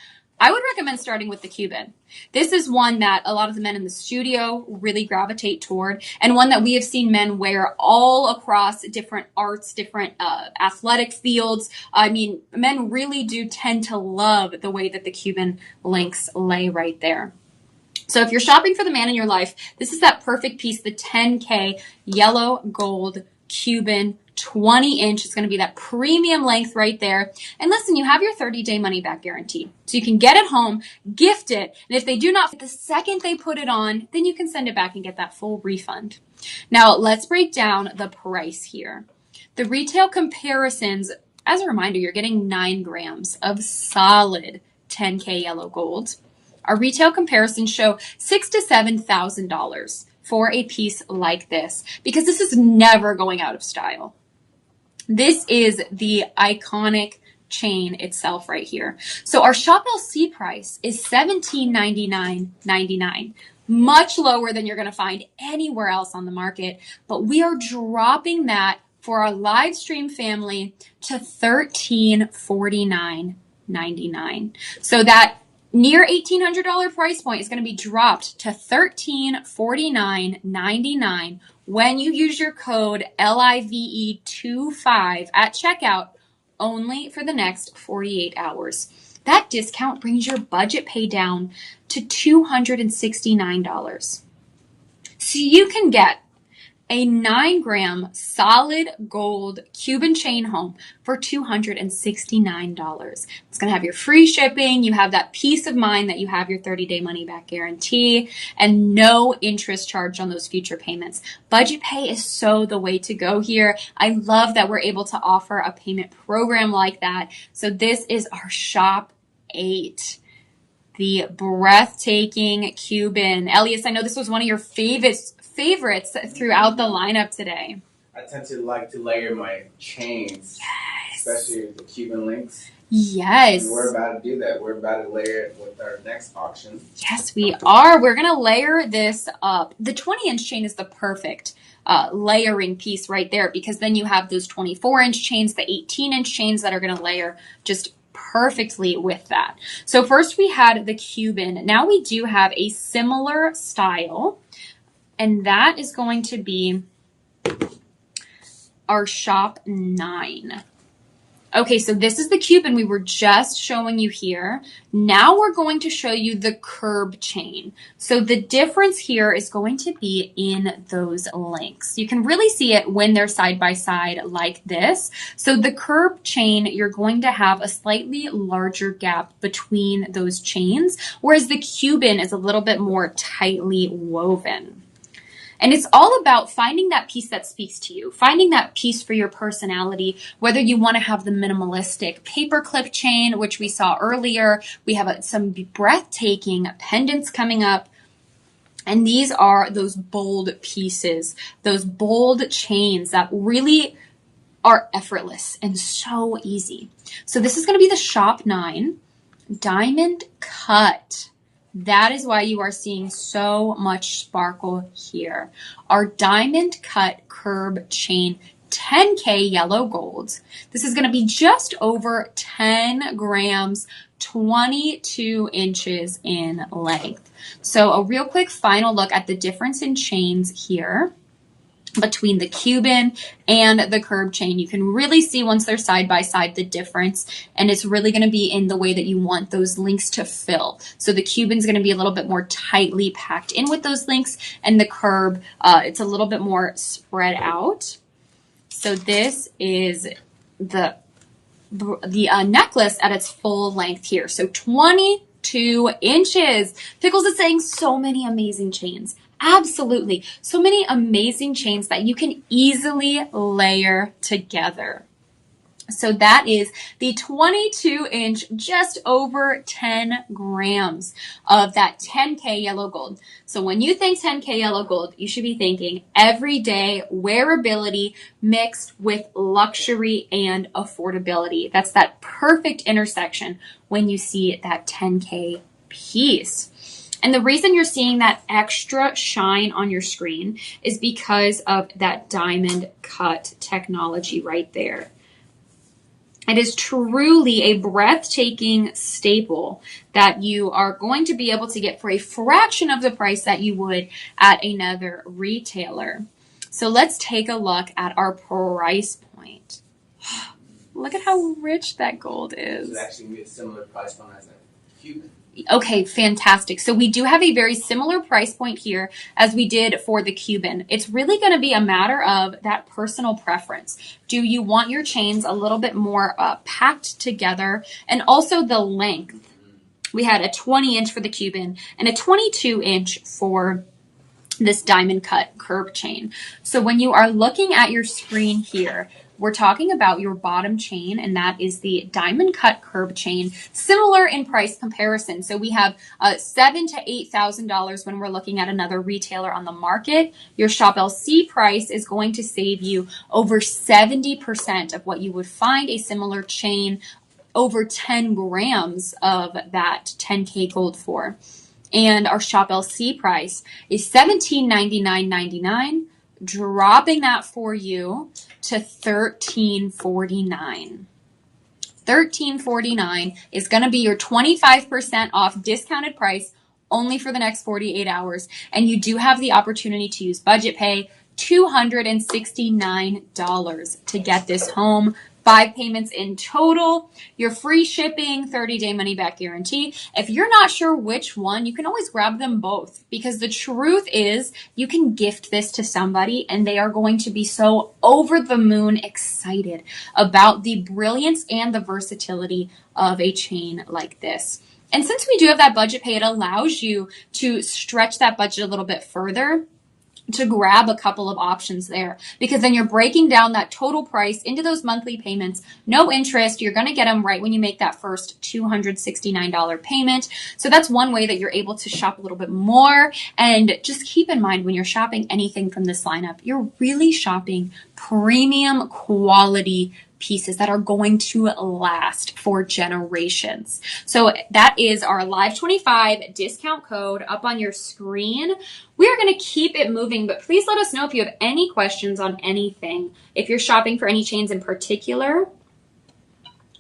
I would recommend starting with the Cuban. This is one that a lot of the men in the studio really gravitate toward, and one that we have seen men wear all across different arts, different athletic fields. I mean, men really do tend to love the way that the Cuban links lay right there. So if you're shopping for the man in your life, this is that perfect piece, the 10K yellow gold Cuban 20-inch. It's going to be that premium length right there. And listen, you have your 30-day money back guarantee. So you can get it home, gift it, and if they do not fit the second they put it on, then you can send it back and get that full refund. Now, let's break down the price here. The retail comparisons, as a reminder, you're getting 9 grams of solid 10K yellow gold. Our retail comparisons show $6,000 to $7,000 for a piece like this, because this is never going out of style. This is the iconic chain itself right here. So our Shop LC price is $17.99.99. Much lower than you're going to find anywhere else on the market, but we are dropping that for our live stream family to $1349.99. So that near $1,800 price point is going to be dropped to $1349.99 when you use your code LIVE25 at checkout, only for the next 48 hours. That discount brings your budget pay down to $269. So you can get a 9-gram solid gold Cuban chain home for $269. It's going to have your free shipping. You have that peace of mind that you have your 30-day money-back guarantee and no interest charged on those future payments. Budget pay is so the way to go here. I love that we're able to offer a payment program like that. So this is our Shop 8. The breathtaking Cuban. Elias, I know this was one of your favorites throughout the lineup today. I tend to like to layer my chains, especially the Cuban links. Yes. And we're about to do that. We're about to layer it with our next auction. Yes, we are. We're going to layer this up. The 20-inch chain is the perfect layering piece right there, because then you have those 24-inch chains, the 18-inch chains that are going to layer just perfectly with that. So first we had the Cuban. Now we do have a similar style, and that is going to be our Shop 9. Okay, so this is the Cuban we were just showing you here. Now we're going to show you the curb chain. So the difference here is going to be in those links. You can really see it when they're side by side like this. So the curb chain, you're going to have a slightly larger gap between those chains, whereas the Cuban is a little bit more tightly woven. And it's all about finding that piece that speaks to you, finding that piece for your personality, whether you want to have the minimalistic paperclip chain, which we saw earlier. We have some breathtaking pendants coming up. And these are those bold pieces, those bold chains that really are effortless and so easy. So this is going to be the Shop 9 Diamond Cut. That is why you are seeing so much sparkle here. Our diamond cut curb chain, 10K yellow gold. This is going to be just over 10 grams, 22 inches in length. So a real quick final look at the difference in chains here between the Cuban and the curb chain. You can really see once they're side by side the difference, and it's really going to be in the way that you want those links to fill. So the Cuban's going to be a little bit more tightly packed in with those links, and the curb, it's a little bit more spread out. So this is the necklace at its full length here. So 22 inches. Pickles is saying so many amazing chains. Absolutely. So many amazing chains that you can easily layer together. So that is the 22-inch, just over 10 grams of that 10K yellow gold. So when you think 10K yellow gold, you should be thinking everyday wearability mixed with luxury and affordability. That's that perfect intersection when you see that 10K piece. And the reason you're seeing that extra shine on your screen is because of that diamond cut technology right there. It is truly a breathtaking staple that you are going to be able to get for a fraction of the price that you would at another retailer. So let's take a look at our price point. Look at how rich that gold is. It's actually going to be a similar price point as a Cuban. Okay, fantastic. So we do have a very similar price point here as we did for the Cuban. It's really going to be a matter of that personal preference. Do you want your chains a little bit more packed together? And also the length. We had a 20-inch for the Cuban and a 22-inch for this diamond cut curb chain. So when you are looking at your screen here, we're talking about your bottom chain, and that is the diamond cut curb chain, similar in price comparison. So we have $7,000 to $8,000 when we're looking at another retailer on the market. Your Shop LC price is going to save you over 70% of what you would find a similar chain over 10 grams of that 10K gold for. And our Shop LC price is $1799.99, dropping that for you to $1349. $1349 is going to be your 25% off discounted price only for the next 48 hours. And you do have the opportunity to use budget pay, $269 to get this home. 5 payments in total. Your free shipping, 30-day money-back guarantee. If you're not sure which one, you can always grab them both, because the truth is you can gift this to somebody and they are going to be so over the moon excited about the brilliance and the versatility of a chain like this. And since we do have that budget pay, it allows you to stretch that budget a little bit further, to grab a couple of options there, because then you're breaking down that total price into those monthly payments, no interest. You're going to get them right when you make that first $269 payment. So that's one way that you're able to shop a little bit more. And just keep in mind, when you're shopping anything from this lineup, you're really shopping premium quality pieces that are going to last for generations. So that is our Live 25 discount code up on your screen. We are going to keep it moving, but please let us know if you have any questions on anything. If you're shopping for any chains in particular,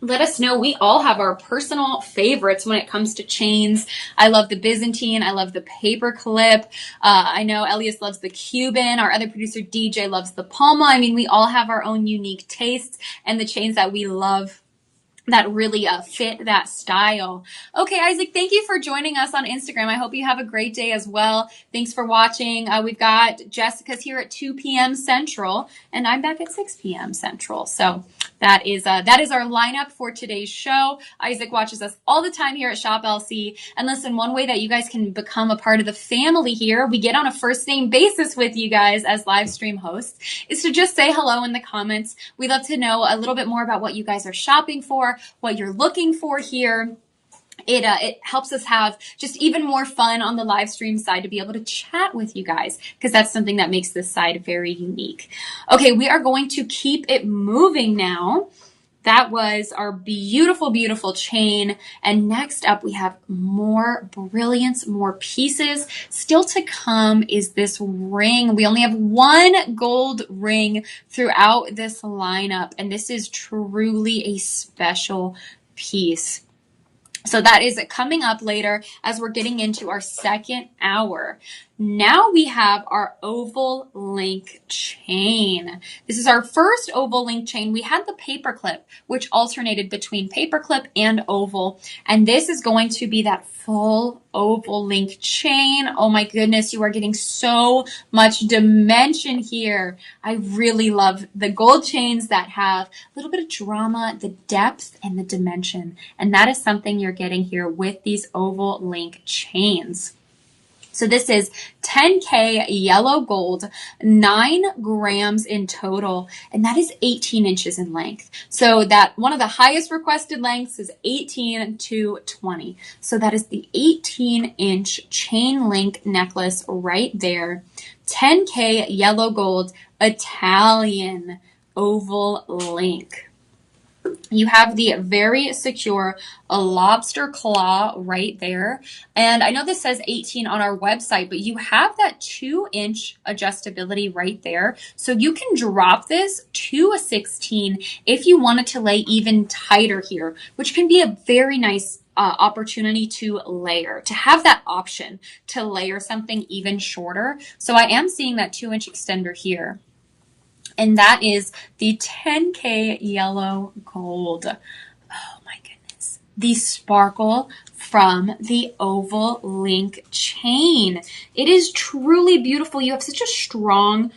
let us know. We all have our personal favorites when it comes to chains. I love the Byzantine. I love the paperclip. I know Elias loves the Cuban. Our other producer, DJ, loves the Palma. I mean, we all have our own unique tastes and the chains that we love that really fit that style. Okay, Isaac, thank you for joining us on Instagram. I hope you have a great day as well. Thanks for watching. We've got Jessica's here at 2 p.m. Central, and I'm back at 6 p.m. Central. So that is our lineup for today's show. Isaac watches us all the time here at Shop LC. And listen, one way that you guys can become a part of the family here, we get on a first name basis with you guys as live stream hosts, is to just say hello in the comments. We'd love to know a little bit more about what you guys are shopping for, what you're looking for here. It helps us have just even more fun on the live stream side to be able to chat with you guys, because that's something that makes this side very unique. Okay, we are going to keep it moving now. That was our beautiful, beautiful chain. And next up, we have more brilliance, more pieces. Still to come is this ring. We only have one gold ring throughout this lineup, and this is truly a special piece. So that is coming up later as we're getting into our second hour. Now we have our oval link chain. This is our first oval link chain. We had the paperclip, which alternated between paperclip and oval. And this is going to be that full oval link chain. Oh my goodness, you are getting so much dimension here. I really love the gold chains that have a little bit of drama, the depth, and the dimension. And that is something you're getting here with these oval link chains. So this is 10K yellow gold, 9 grams in total, and that is 18 inches in length. So that one of the highest requested lengths is 18 to 20. So that is the 18-inch chain link necklace right there. 10K yellow gold, Italian oval link. You have the very secure lobster claw right there. And I know this says 18 on our website, but you have that 2-inch adjustability right there. So you can drop this to a 16 if you wanted to lay even tighter here, which can be a very nice opportunity to layer, to have that option to layer something even shorter. So I am seeing that 2-inch extender here. And that is the 10K yellow gold. Oh my goodness. The sparkle from the oval link chain. It is truly beautiful. You have such a strong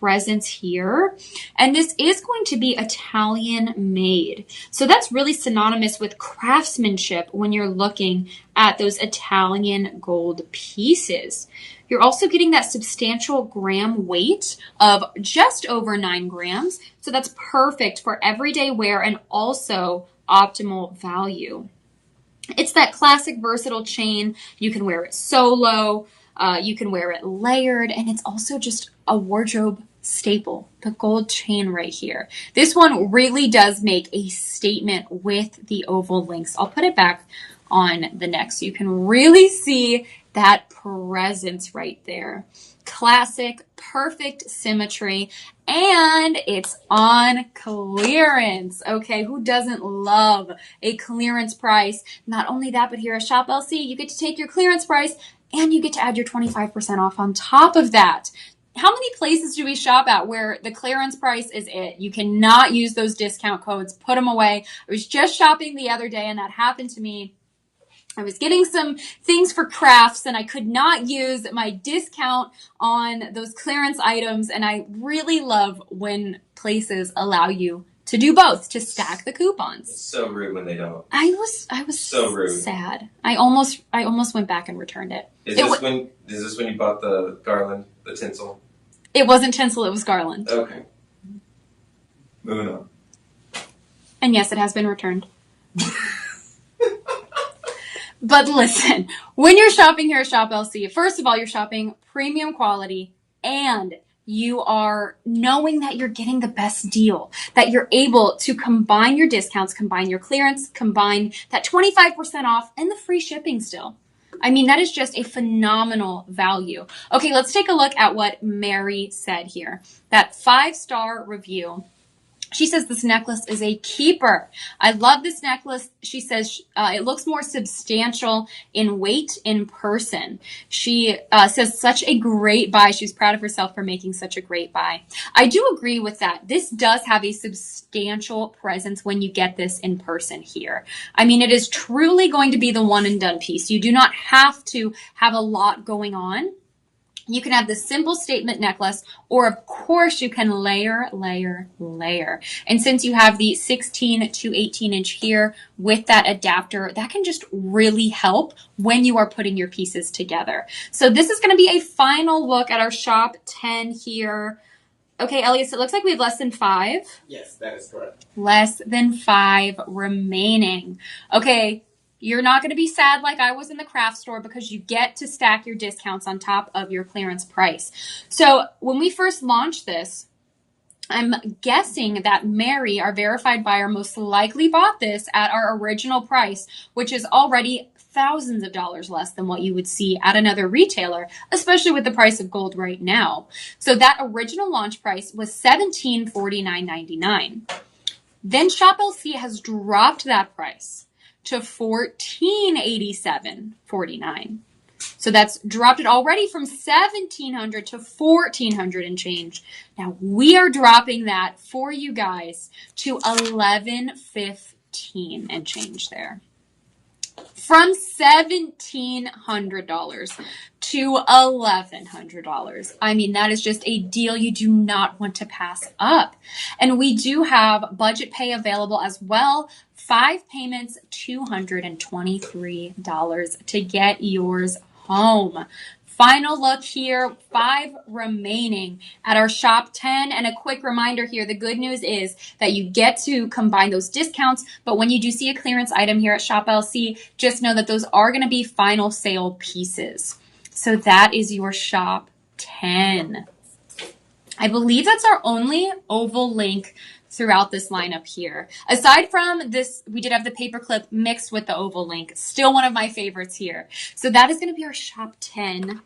presence here. And this is going to be Italian made. So that's really synonymous with craftsmanship when you're looking at those Italian gold pieces. You're also getting that substantial gram weight of just over 9 grams. So that's perfect for everyday wear and also optimal value. It's that classic versatile chain. You can wear it solo, you can wear it layered, and it's also just a wardrobe staple, the gold chain right here. This one really does make a statement with the oval links. I'll put it back on the neck so you can really see that presence right there. Classic, perfect symmetry, and it's on clearance. Okay, who doesn't love a clearance price? Not only that, but here at Shop LC, you get to take your clearance price and you get to add your 25% off on top of that. How many places do we shop at where the clearance price is it? You cannot use those discount codes. Put them away. I was just shopping the other day and that happened to me. I was getting some things for crafts and I could not use my discount on those clearance items. And I really love when places allow you to do both, to stack the coupons. It's so rude when they don't. I was so rude. Sad. I almost went back and returned it. Is this when you bought the garland, the tinsel? It wasn't tinsel, it was garland. Okay. Moving on. And yes, it has been returned. But listen, when you're shopping here at Shop LC, first of all, you're shopping premium quality and you are knowing that you're getting the best deal, that you're able to combine your discounts, combine your clearance, combine that 25% off and the free shipping still. I mean, that is just a phenomenal value. Okay, let's take a look at what Mary said here. That 5-star review. She says this necklace is a keeper. I love this necklace. She says it looks more substantial in weight in person. She says such a great buy. She's proud of herself for making such a great buy. I do agree with that. This does have a substantial presence when you get this in person here. I mean, it is truly going to be the one and done piece. You do not have to have a lot going on. You can have the simple statement necklace, or of course you can layer, layer, layer. And since you have the 16 to 18 inch here with that adapter, that can just really help when you are putting your pieces together. So this is going to be a final look at our shop 10 here. Okay, Elias, it looks like we have less than 5. Yes, that is correct. Less than 5 remaining. Okay. You're not going to be sad like I was in the craft store because you get to stack your discounts on top of your clearance price. So when we first launched this, I'm guessing that Mary, our verified buyer, most likely bought this at our original price, which is already thousands of dollars less than what you would see at another retailer, especially with the price of gold right now. So that original launch price was $1749.99. Then Shop LC has dropped that price to $1487.49. So that's dropped it already from $1,700 to $1,400 and change. Now we are dropping that for you guys to $1,115 and change there. From $1,700 to $1,100. I mean, that is just a deal you do not want to pass up. And we do have budget pay available as well. 5 payments, $223 to get yours home. Final look here, 5 remaining at our shop 10. And a quick reminder here, the good news is that you get to combine those discounts, but when you do see a clearance item here at Shop LC, just know that those are going to be final sale pieces. So that is your shop 10. I believe that's our only oval link throughout this lineup here. Aside from this, we did have the paperclip mixed with the oval link. Still one of my favorites here. So that is going to be our shop 10.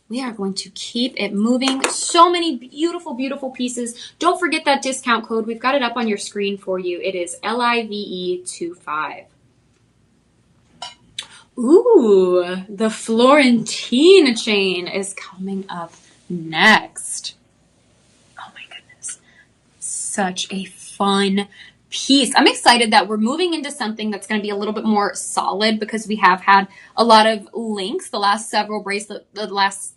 We are going to keep it moving. So many beautiful, beautiful pieces. Don't forget that discount code. We've got it up on your screen for you. It is LIVE25. Ooh, the Florentine chain is coming up next. Oh my goodness. Such a fun piece. I'm excited that we're moving into something that's going to be a little bit more solid because we have had a lot of links. The last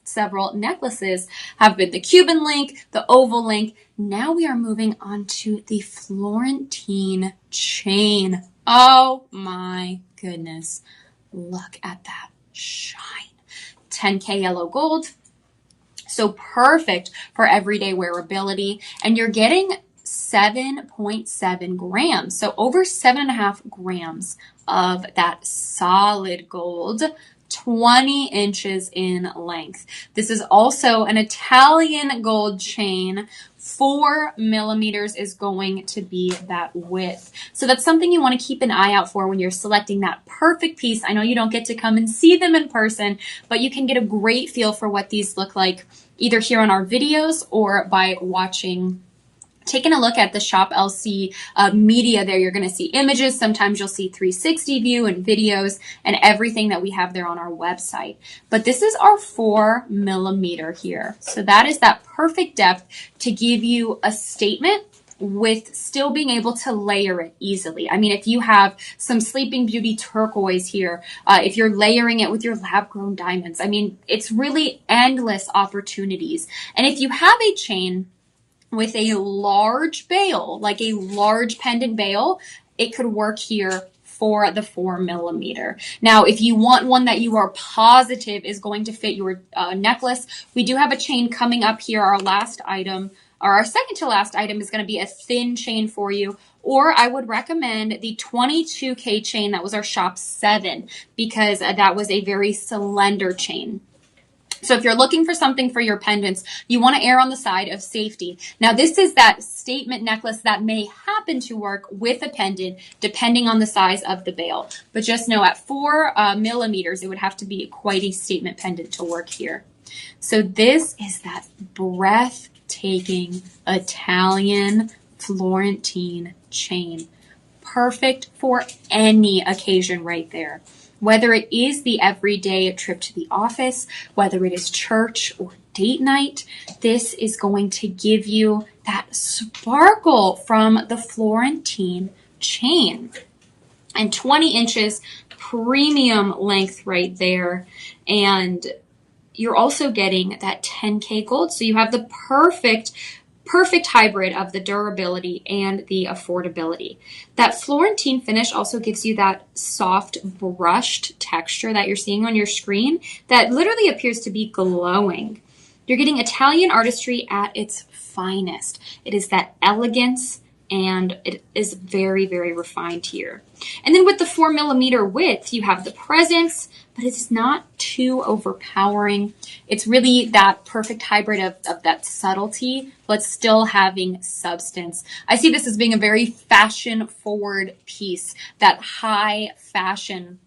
several necklaces have been the Cuban link, the oval link. Now we are moving on to the Florentine chain. Oh my goodness. Look at that shine. 10K yellow gold. So perfect for everyday wearability. And you're getting 7.7 grams. So over 7.5 grams of that solid gold, 20 inches in length. This is also an Italian gold chain. 4 millimeters is going to be that width. So that's something you want to keep an eye out for when you're selecting that perfect piece. I know you don't get to come and see them in person, but you can get a great feel for what these look like either here on our videos or by taking a look at the Shop LC media there. You're going to see images. Sometimes you'll see 360 view and videos and everything that we have there on our website. But this is our 4 millimeter here. So that is that perfect depth to give you a statement with still being able to layer it easily. I mean, if you have some Sleeping Beauty turquoise here, if you're layering it with your lab-grown diamonds, I mean, it's really endless opportunities. And if you have a chain with a large bail, like a large pendant bail, it could work here for the 4 millimeter. Now, if you want one that you are positive is going to fit your necklace, we do have a chain coming up here. Our last item, or our second to last item, is going to be a thin chain for you. Or I would recommend the 22K chain. That was our Shop 7 because that was a very slender chain. So if you're looking for something for your pendants, you want to err on the side of safety. Now, this is that statement necklace that may happen to work with a pendant depending on the size of the bail. But just know at 4 millimeters, it would have to be quite a statement pendant to work here. So this is that breathtaking Italian Florentine chain. Perfect for any occasion right there. Whether it is the everyday trip to the office, whether it is church or date night, this is going to give you that sparkle from the Florentine chain. And 20 inches premium length right there. And you're also getting that 10K gold. So you have the perfect hybrid of the durability and the affordability. That Florentine finish also gives you that soft brushed texture that you're seeing on your screen that literally appears to be glowing. You're getting Italian artistry at its finest. It is that elegance and it is very, very refined here. And then with the 4 millimeter width, you have the presence, but it's not too overpowering. It's really that perfect hybrid of that subtlety, but still having substance. I see this as being a very fashion-forward piece, that high fashion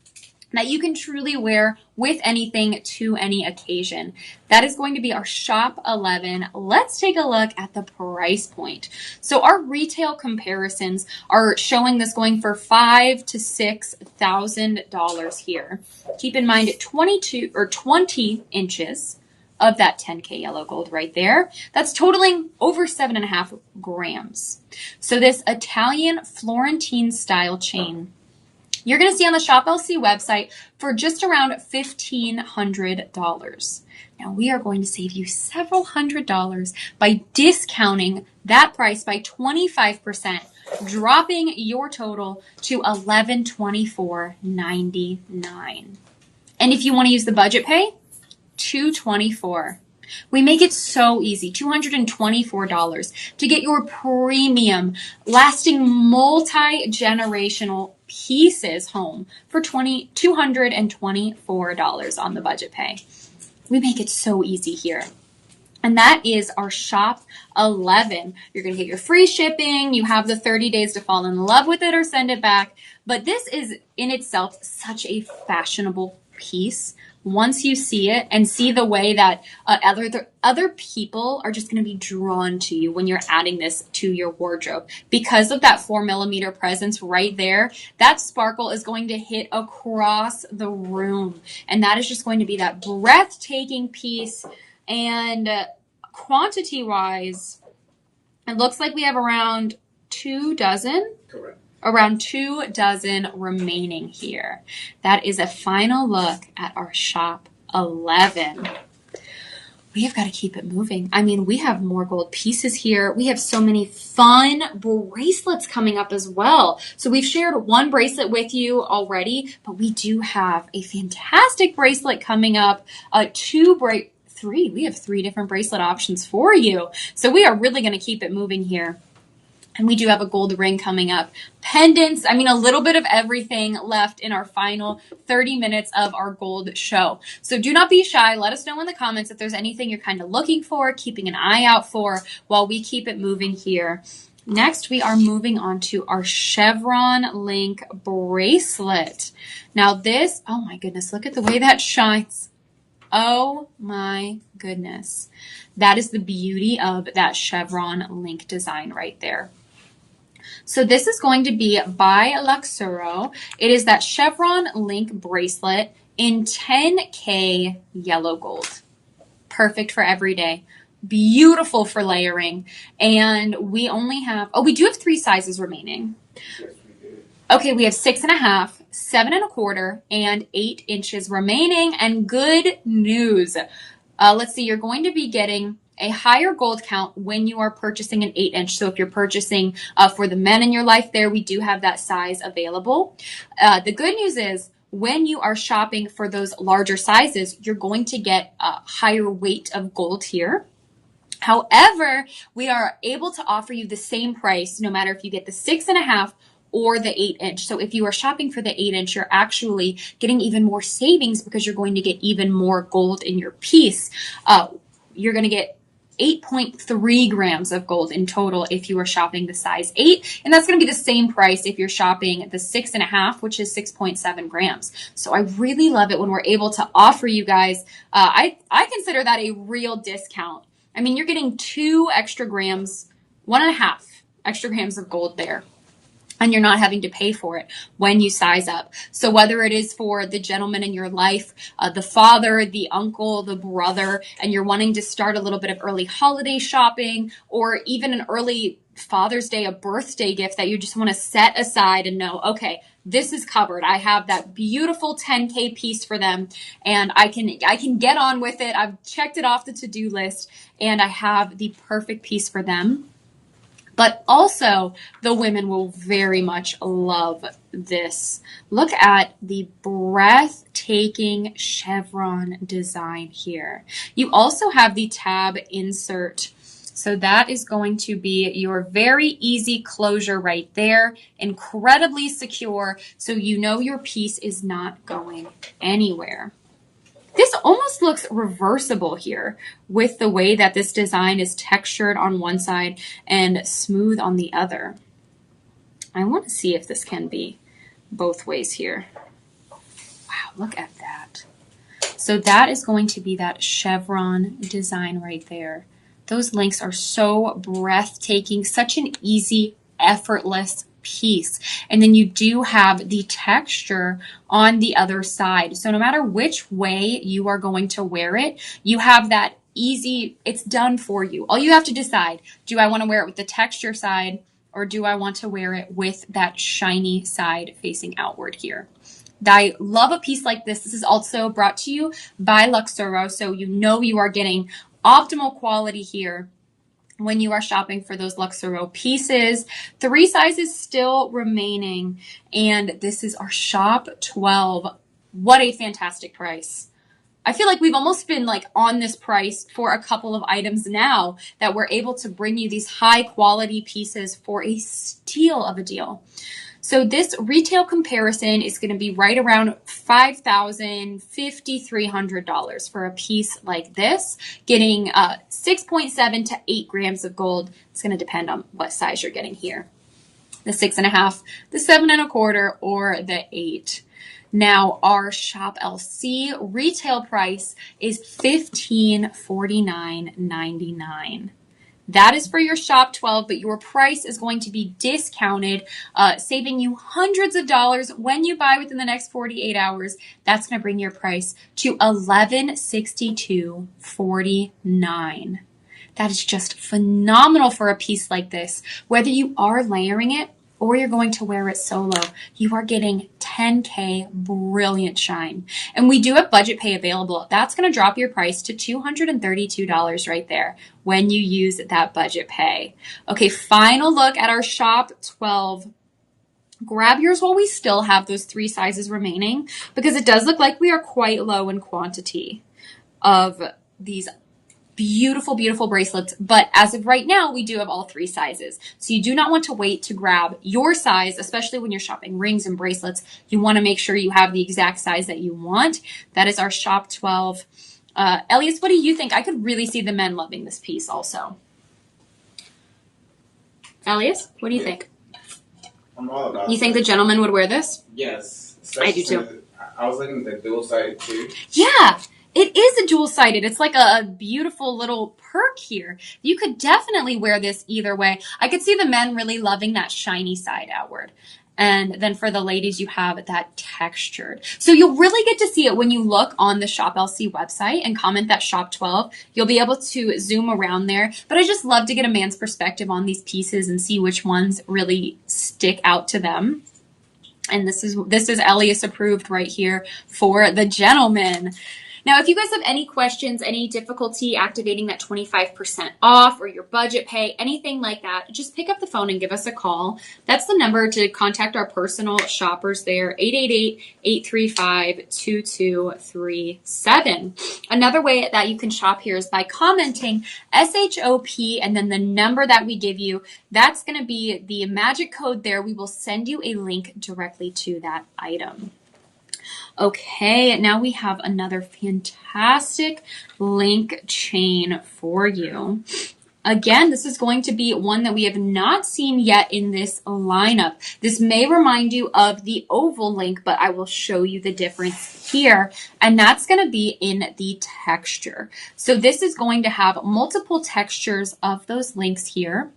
that you can truly wear with anything to any occasion. That is going to be our Shop 11. Let's take a look at the price point. So our retail comparisons are showing this going for $5,000 to $6,000 here. Keep in mind 20 inches of that 10K yellow gold right there. That's totaling over 7.5 grams. So this Italian Florentine style chain, you're going to see on the Shop LC website for just around $1,500. Now we are going to save you several $100s by discounting that price by 25%, dropping your total to $1,124.99. And if you want to use the budget pay, $224. We make it so easy, $224 to get your premium, lasting multi-generational pieces home for $224 on the budget pay. We make it so easy here. And that is our Shop 11. You're going to get your free shipping. You have the 30 days to fall in love with it or send it back. But this is in itself such a fashionable piece. Once you see it and see the way that other people are just going to be drawn to you when you're adding this to your wardrobe. Because of that 4 millimeter presence right there, that sparkle is going to hit across the room. And that is just going to be that breathtaking piece. And quantity-wise, it looks like we have around 2 dozen? Correct. Around 2 dozen remaining here. That is a final look at our shop 11. We have got to keep it moving. I mean, we have more gold pieces here. We have so many fun bracelets coming up as well. So we've shared one bracelet with you already, but we do have a fantastic bracelet coming up. Three. We have 3 different bracelet options for you. So we are really going to keep it moving here. And we do have a gold ring coming up. Pendants, I mean, a little bit of everything left in our final 30 minutes of our gold show. So do not be shy. Let us know in the comments if there's anything you're kind of looking for, keeping an eye out for while we keep it moving here. Next, we are moving on to our chevron link bracelet. Now this, oh my goodness, look at the way that shines. Oh my goodness. That is the beauty of that chevron link design right there. So this is going to be by Luxuro. It is that chevron link bracelet in 10K yellow gold. Perfect for every day. Beautiful for layering. And we only have, we do have 3 sizes remaining. Yes, we do. Okay, we have 6.5, 7.25, and 8 inches remaining. And good news. Let's see, you're going to be getting a higher gold count when you are purchasing an 8-inch. So if you're purchasing for the men in your life there, we do have that size available. The good news is when you are shopping for those larger sizes, you're going to get a higher weight of gold here. However, we are able to offer you the same price no matter if you get the 6.5 or the 8-inch. So if you are shopping for the 8-inch, you're actually getting even more savings because you're going to get even more gold in your piece. You're going to get 8.3 grams of gold in total if you are shopping the size 8. And that's going to be the same price if you're shopping the 6.5, which is 6.7 grams. So I really love it when we're able to offer you guys, I consider that a real discount. I mean, you're getting 2 extra grams, 1.5 extra grams of gold there. And you're not having to pay for it when you size up. So whether it is for the gentleman in your life, the father, the uncle, the brother, and you're wanting to start a little bit of early holiday shopping, or even an early Father's Day, a birthday gift that you just want to set aside and know, okay, this is covered. I have that beautiful 10K piece for them, and I can get on with it. I've checked it off the to-do list, and I have the perfect piece for them. But also, the women will very much love this. Look at the breathtaking chevron design here. You also have the tab insert. So that is going to be your very easy closure right there. Incredibly secure, so you know your piece is not going anywhere. This almost looks reversible here with the way that this design is textured on one side and smooth on the other. I want to see if this can be both ways here. Wow, look at that. So that is going to be that chevron design right there. Those links are so breathtaking, such an easy, effortless piece. And then you do have the texture on the other side. So no matter which way you are going to wear it, you have that easy, it's done for you. All you have to decide, do I want to wear it with the texture side, or do I want to wear it with that shiny side facing outward here? I love a piece like this. This is also brought to you by Luxuro, so you know you are getting optimal quality here when you are shopping for those Luxuro pieces. 3 sizes still remaining, and this is our shop 12. What a fantastic price. I feel like we've almost been like on this price for a couple of items now that we're able to bring you these high quality pieces for a steal of a deal. So this retail comparison is going to be right around $5,000, $5,300 for a piece like this, getting 6.7 to 8 grams of gold. It's going to depend on what size you're getting here. The 6.5, the 7.25, or the 8. Now our Shop LC retail price is $1549.99. That is for your Shop 12, but your price is going to be discounted, saving you hundreds of dollars when you buy within the next 48 hours. That's going to bring your price to $1,162.49. That is just phenomenal for a piece like this. Whether you are layering it or you're going to wear it solo, you are getting 10K brilliant shine. And we do have budget pay available. That's going to drop your price to $232 right there when you use that budget pay. Okay, final look at our Shop 12. Grab yours while we still have those 3 sizes remaining, because it does look like we are quite low in quantity of these beautiful, beautiful bracelets. But as of right now, we do have all 3 sizes. So you do not want to wait to grab your size, especially when you're shopping rings and bracelets. You want to make sure you have the exact size that you want. That is our Shop 12. Elias, what do you think? I could really see the men loving this piece also. Elias, what do you think? I'm all about You think the gentleman would wear this? Yes. I do too. I was looking at the dual-sided too. Yeah, it is a dual-sided. It's like a beautiful little perk here. You could definitely wear this either way. I could see the men really loving that shiny side outward. And then for the ladies, you have that textured. So you'll really get to see it when you look on the Shop LC website and comment that Shop 12. You'll be able to zoom around there. But I just love to get a man's perspective on these pieces and see which ones really stick out to them. And this is Elias approved right here for the gentleman. Now, if you guys have any questions, any difficulty activating that 25% off or your budget pay, anything like that, just pick up the phone and give us a call. That's the number to contact our personal shoppers there, 888-835-2237. Another way that you can shop here is by commenting SHOP and then the number that we give you. That's going to be the magic code there. We will send you a link directly to that item. Okay, now we have another fantastic link chain for you. Again, this is going to be one that we have not seen yet in this lineup. This may remind you of the oval link, but I will show you the difference here. And that's going to be in the texture. So this is going to have multiple textures of those links here.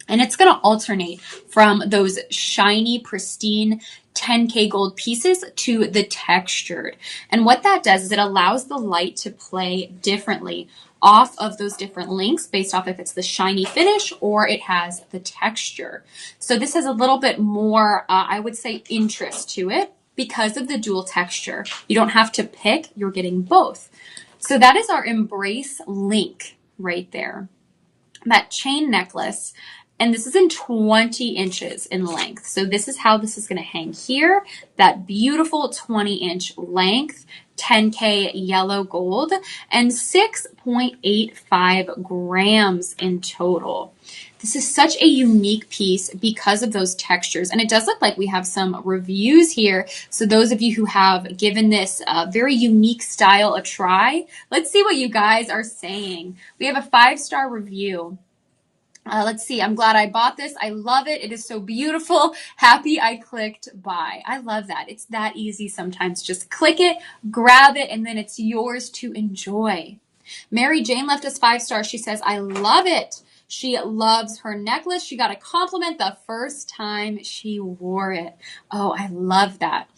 And it's going to alternate from those shiny, pristine 10K gold pieces to the textured. And what that does is it allows the light to play differently off of those different links based off if it's the shiny finish or it has the texture. So this has a little bit more, I would say, interest to it because of the dual texture. You don't have to pick, you're getting both. So that is our Embrace link right there. That chain necklace. And this is in 20 inches in length. So this is how this is going to hang here. That beautiful 20-inch length, 10K yellow gold, and 6.85 grams in total. This is such a unique piece because of those textures. And it does look like we have some reviews here. So those of you who have given this very unique style a try, let's see what you guys are saying. We have a 5-star review. Let's see. I'm glad I bought this. I love it. It is so beautiful. Happy I clicked buy. I love that. It's that easy sometimes. Just click it, grab it, and then it's yours to enjoy. Mary Jane left us 5 stars. She says, I love it. She loves her necklace. She got a compliment the first time she wore it. Oh, I love that.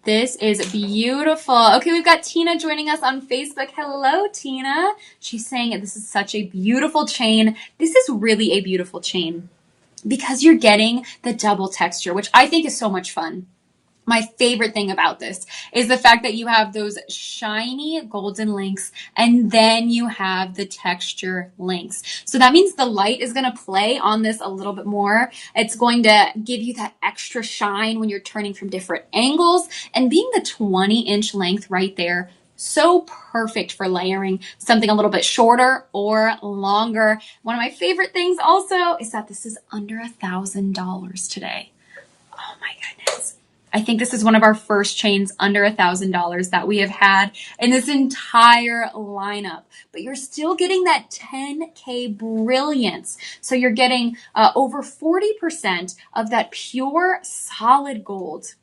This is beautiful. Okay, we've got Tina joining us on Facebook. Hello, Tina. She's saying this is such a beautiful chain. This is really a beautiful chain because you're getting the double texture, which I think is so much fun. My favorite thing about this is the fact that you have those shiny golden links and then you have the texture links. So that means the light is going to play on this a little bit more. It's going to give you that extra shine when you're turning from different angles, and being the 20-inch length right there, so perfect for layering something a little bit shorter or longer. One of my favorite things also is that this is under $1,000 today. Oh my goodness. I think this is one of our first chains under $1,000 that we have had in this entire lineup. But you're still getting that 10K brilliance. So you're getting over 40% of that pure solid gold.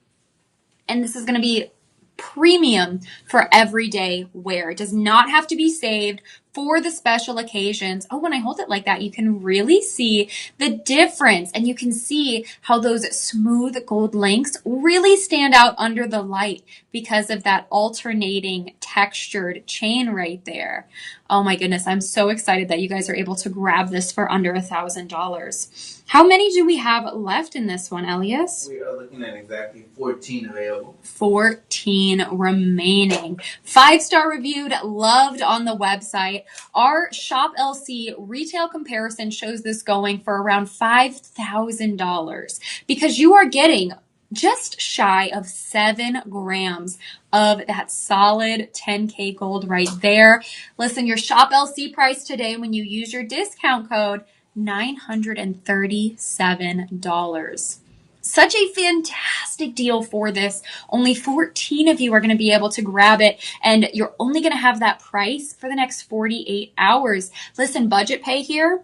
And this is going to be premium for everyday wear. It does not have to be saved for the special occasions. Oh, when I hold it like that, you can really see the difference, and you can see how those smooth gold links really stand out under the light because of that alternating textured chain right there. Oh my goodness, I'm so excited that you guys are able to grab this for under $1,000. How many do we have left in this one, Elias? We are looking at exactly 14 available. 14 remaining. 5-star reviewed, loved on the website. Our Shop LC retail comparison shows this going for around $5,000 because you are getting just shy of 7 grams of that solid 10K gold right there. Listen, your Shop LC price today when you use your discount code, $937. Such a fantastic deal for this. Only 14 of you are going to be able to grab it, and you're only going to have that price for the next 48 hours. Listen, budget pay here,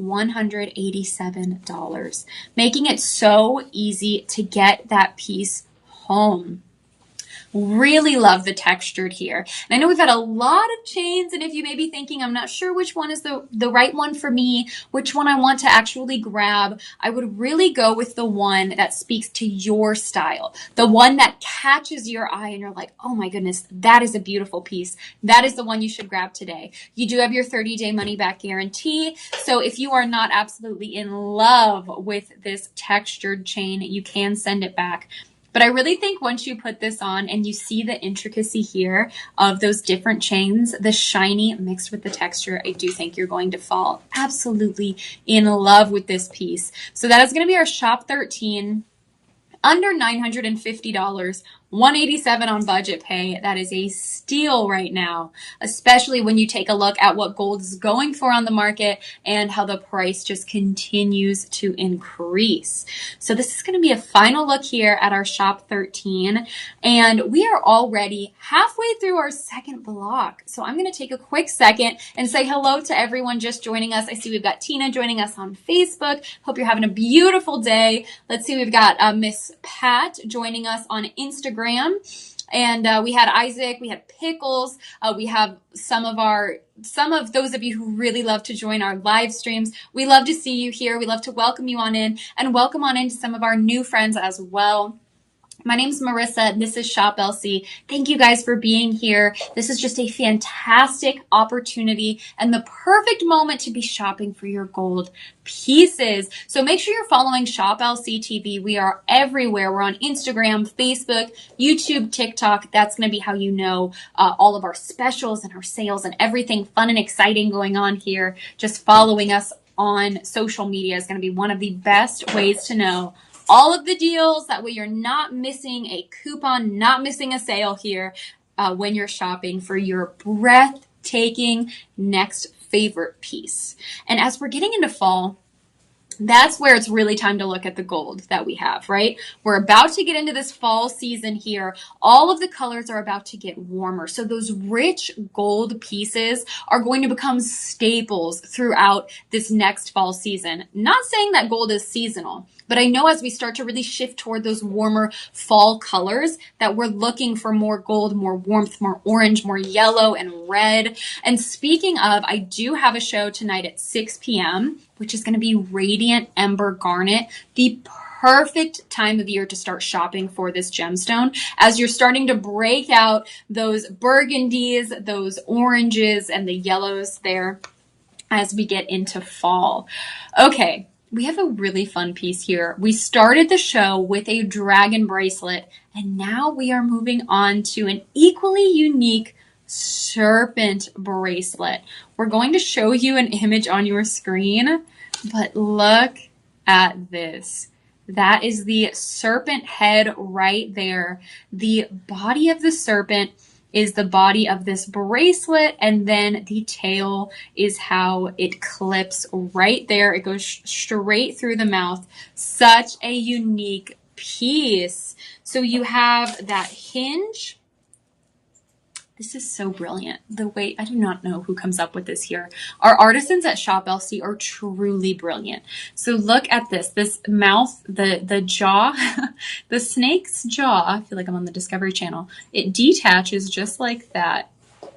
$187, making it so easy to get that piece home. Really love the textured here. And I know we've had a lot of chains, and if you may be thinking, I'm not sure which one is the right one for me, which one I want to actually grab, I would really go with the one that speaks to your style, the one that catches your eye and you're like, oh my goodness, that is a beautiful piece. That is the one you should grab today. You do have your 30-day money-back guarantee, so if you are not absolutely in love with this textured chain, you can send it back. But I really think once you put this on and you see the intricacy here of those different chains, the shiny mixed with the texture, I do think you're going to fall absolutely in love with this piece. So that is going to be our Shop 13, under $950, $187 on budget pay. That is a steal right now, especially when you take a look at what gold is going for on the market and how the price just continues to increase. So this is going to be a final look here at our Shop 13, and we are already halfway through our second block. So I'm going to take a quick second and say hello to everyone just joining us. I see we've got Tina joining us on Facebook. Hope you're having a beautiful day. Let's see, we've got Miss Pat joining us on Instagram. And we had Isaac, we had Pickles, we have some of those of you who really love to join our live streams. We love to see you here. We love to welcome you on in, and welcome on in to some of our new friends as well. My name's Marissa. This is Shop LC. Thank you guys for being here. This is just a fantastic opportunity and the perfect moment to be shopping for your gold pieces. So make sure you're following Shop LC TV. We are everywhere. We're on Instagram, Facebook, YouTube, TikTok. That's going to be how you know all of our specials and our sales and everything fun and exciting going on here. Just following us on social media is going to be one of the best ways to know all of the deals. That way you're not missing a coupon, not missing a sale here when you're shopping for your breathtaking next favorite piece. And as we're getting into fall, that's where it's really time to look at the gold that we have, right? We're about to get into this fall season here. All of the colors are about to get warmer. So those rich gold pieces are going to become staples throughout this next fall season. Not saying that gold is seasonal, but I know as we start to really shift toward those warmer fall colors that we're looking for more gold, more warmth, more orange, more yellow and red. And speaking of, I do have a show tonight at 6 p.m., which is going to be Radiant Ember Garnet, the perfect time of year to start shopping for this gemstone as you're starting to break out those burgundies, those oranges, and the yellows there as we get into fall. Okay. We have a really fun piece here. We started the show with a dragon bracelet, and now we are moving on to an equally unique serpent bracelet. We're going to show you an image on your screen, but look at this. That is the serpent head right there. The body of the serpent is the body of this bracelet, and then the tail is how it clips right there. It goes straight through the mouth. Such a unique piece. So you have that hinge. This is so brilliant. The way, I do not know who comes up with this here. Our artisans at Shop LC are truly brilliant. So look at this mouth, the jaw, the snake's jaw. I feel like I'm on the Discovery Channel. It detaches just like that.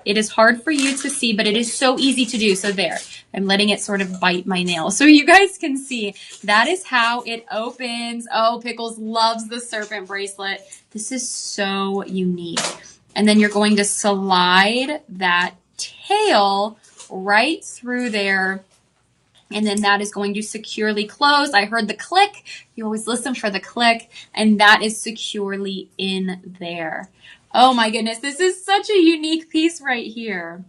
It is hard for you to see, but it is so easy to do. So there, I'm letting it sort of bite my nail so you guys can see. That is how it opens. Oh, Pickles loves the serpent bracelet. This is so unique. And then you're going to slide that tail right through there. And then that is going to securely close. I heard the click. You always listen for the click. And that is securely in there. Oh my goodness. This is such a unique piece right here.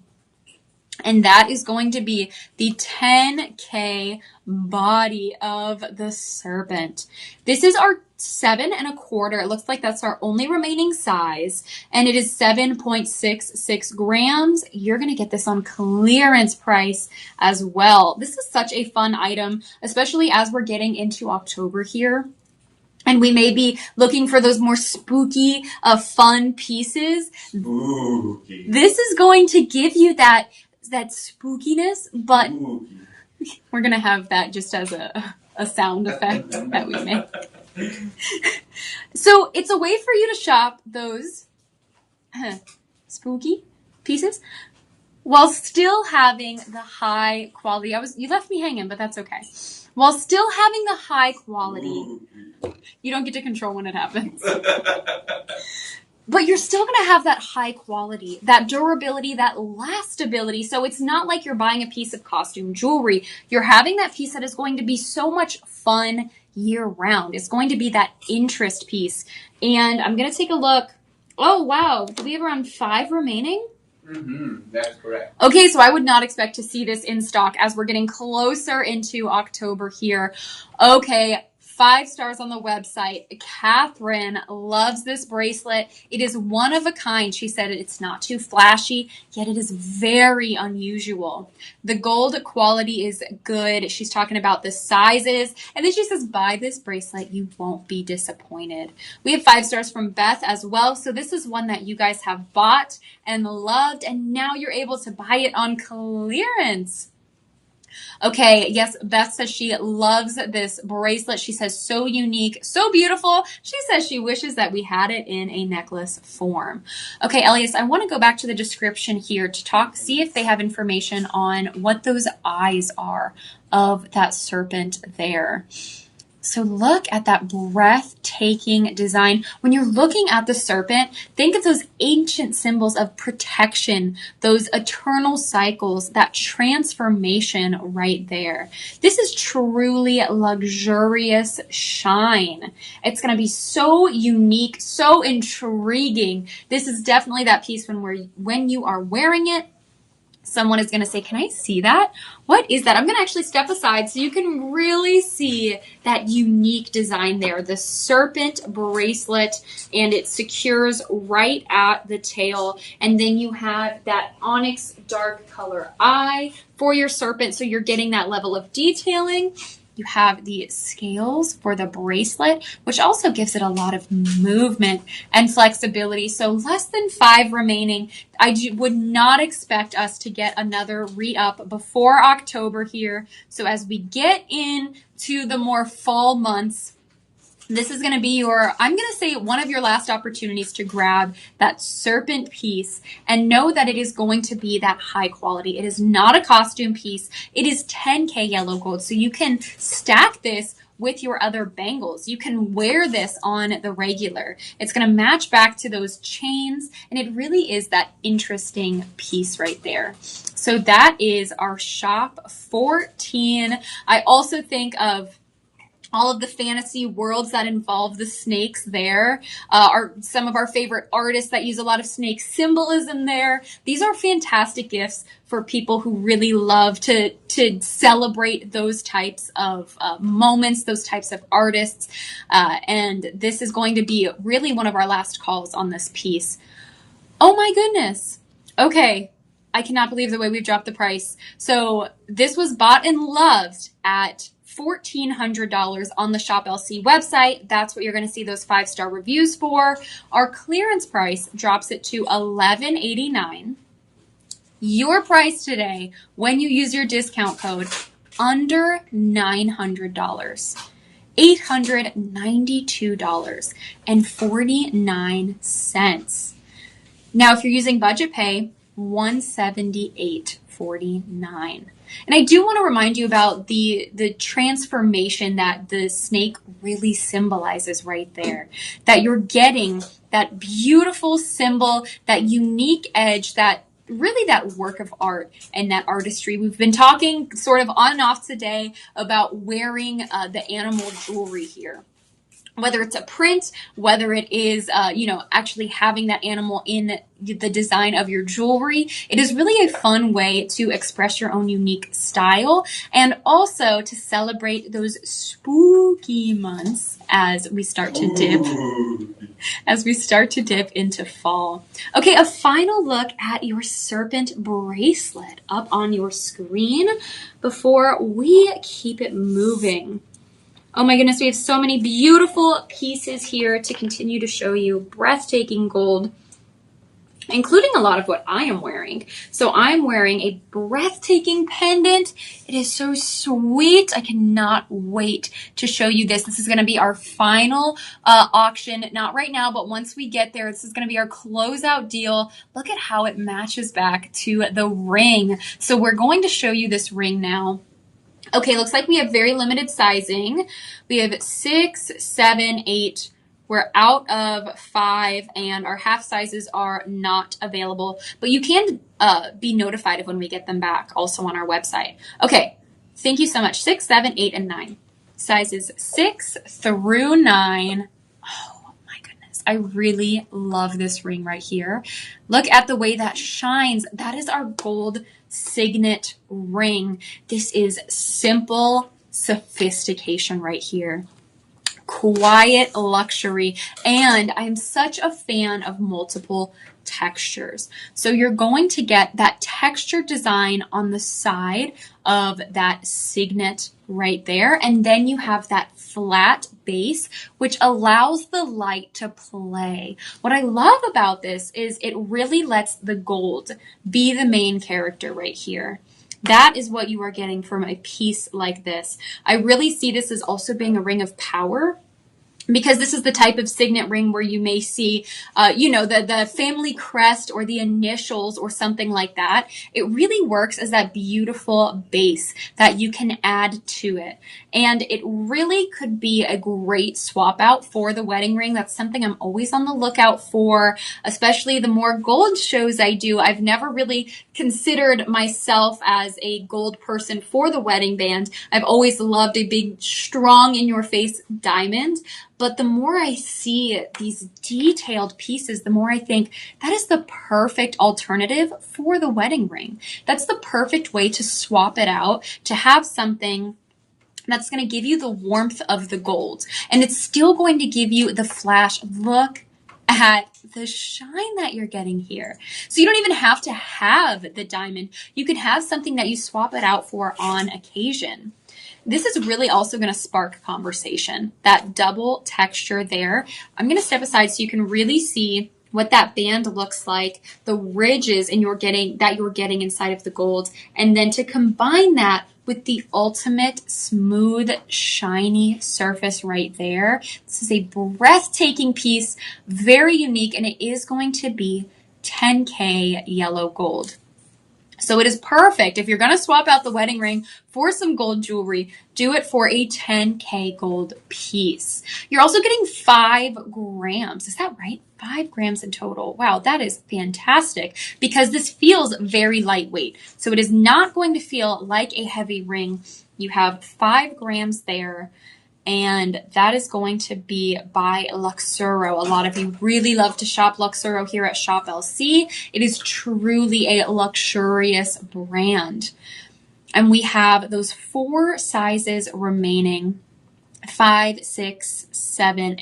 And that is going to be the 10K body of the serpent. This is our 7 1/4. It looks like that's our only remaining size. And it is 7.66 grams. You're going to get this on clearance price as well. This is such a fun item, especially as we're getting into October here. And we may be looking for those more spooky, fun pieces. Spooky. This is going to give you that spookiness, but we're going to have that just as a sound effect that we make. So it's a way for you to shop those spooky pieces while still having the high quality. You left me hanging, but that's okay. While still having the high quality. You don't get to control when it happens. But you're still going to have that high quality, that durability, that lastability. So it's not like you're buying a piece of costume jewelry. You're having that piece that is going to be so much fun year round. It's going to be that interest piece. And I'm going to take a look. Oh, wow. Do we have around 5 remaining? That's correct. Okay, so I would not expect to see this in stock as we're getting closer into October here. Okay. 5 stars on the website. Catherine loves this bracelet. It is one of a kind. She said it's not too flashy, yet it is very unusual. The gold quality is good. She's talking about the sizes. And then she says, buy this bracelet. You won't be disappointed. We have 5 stars from Beth as well. So this is one that you guys have bought and loved. And now you're able to buy it on clearance. Okay, yes, Beth says she loves this bracelet. She says so unique, so beautiful. She says she wishes that we had it in a necklace form. Okay, Elias, I want to go back to the description here to see if they have information on what those eyes are of that serpent there. So look at that breathtaking design. When you're looking at the serpent, think of those ancient symbols of protection, those eternal cycles, that transformation right there. This is truly luxurious shine. It's going to be so unique, so intriguing. This is definitely that piece when you are wearing it, someone is going to say, can I see that? What is that? I'm going to actually step aside so you can really see that unique design there. The serpent bracelet, and it secures right at the tail. And then you have that onyx dark color eye for your serpent. So you're getting that level of detailing. You have the scales for the bracelet, which also gives it a lot of movement and flexibility. So less than 5 remaining. I would not expect us to get another re-up before October here. So as we get into the more fall months, this is going to be I'm going to say one of your last opportunities to grab that serpent piece and know that it is going to be that high quality. It is not a costume piece. It is 10K yellow gold. So you can stack this with your other bangles. You can wear this on the regular. It's going to match back to those chains, and it really is that interesting piece right there. So that is our shop 14. I also think of all of the fantasy worlds that involve the snakes there are some of our favorite artists that use a lot of snake symbolism there. These are fantastic gifts for people who really love to celebrate those types of moments, those types of artists. And this is going to be really one of our last calls on this piece. Oh my goodness. Okay. I cannot believe the way we've dropped the price. So this was bought and loved at $1,400 on the Shop LC website. That's what you're going to see those 5-star reviews for. Our clearance price drops it to $1,189. Your price today, when you use your discount code, under $900. $892.49. Now, if you're using budget pay, $178.49. And I do want to remind you about the transformation that the snake really symbolizes right there. That you're getting that beautiful symbol, that unique edge, that really that work of art and that artistry. We've been talking sort of on and off today about wearing the animal jewelry here. Whether it's a print, whether it is, actually having that animal in the design of your jewelry, it is really a fun way to express your own unique style and also to celebrate those spooky months as we start to dip into fall. Okay, a final look at your serpent bracelet up on your screen before we keep it moving. Oh my goodness, we have so many beautiful pieces here to continue to show you. Breathtaking gold, including a lot of what I am wearing. So I'm wearing a breathtaking pendant. It is so sweet. I cannot wait to show you this. This is going to be our final auction. Not right now, but once we get there, this is going to be our closeout deal. Look at how it matches back to the ring. So we're going to show you this ring now. Okay, looks like we have very limited sizing. We have 6, 7, 8. We're out of 5, and our half sizes are not available. But you can be notified of when we get them back, also on our website. Okay, thank you so much. 6, 7, 8, and 9. Sizes 6 through 9. Oh my goodness, I really love this ring right here. Look at the way that shines. That is our gold signet ring. This is simple sophistication right here. Quiet luxury. And I'm such a fan of multiple textures. So you're going to get that texture design on the side of that signet right there. And then you have that flat base, which allows the light to play. What I love about this is it really lets the gold be the main character right here. That is what you are getting from a piece like this. I really see this as also being a ring of power, because this is the type of signet ring where you may see, the family crest or the initials or something like that. It really works as that beautiful base that you can add to it. And it really could be a great swap out for the wedding ring. That's something I'm always on the lookout for, especially the more gold shows I do. I've never really considered myself as a gold person for the wedding band. I've always loved a big, strong, in-your-face diamond. But the more I see these detailed pieces, the more I think that is the perfect alternative for the wedding ring. That's the perfect way to swap it out, to have something that's going to give you the warmth of the gold. And it's still going to give you the flash. Look at the shine that you're getting here. So you don't even have to have the diamond. You can have something that you swap it out for on occasion. This is really also going to spark conversation. That double texture there. I'm going to step aside so you can really see what that band looks like, the ridges you're getting inside of the gold, and then to combine that with the ultimate smooth, shiny surface right there. This is a breathtaking piece, very unique, and it is going to be 10K yellow gold. So it is perfect. If you're going to swap out the wedding ring for some gold jewelry, do it for a 10K gold piece. You're also getting 5 grams. Is that right? 5 grams in total. Wow, that is fantastic because this feels very lightweight. So it is not going to feel like a heavy ring. You have 5 grams there. And that is going to be by Luxuro. A lot of you really love to shop Luxuro here at Shop LC. It is truly a luxurious brand. And we have those 4 sizes remaining. 5, 6, 7,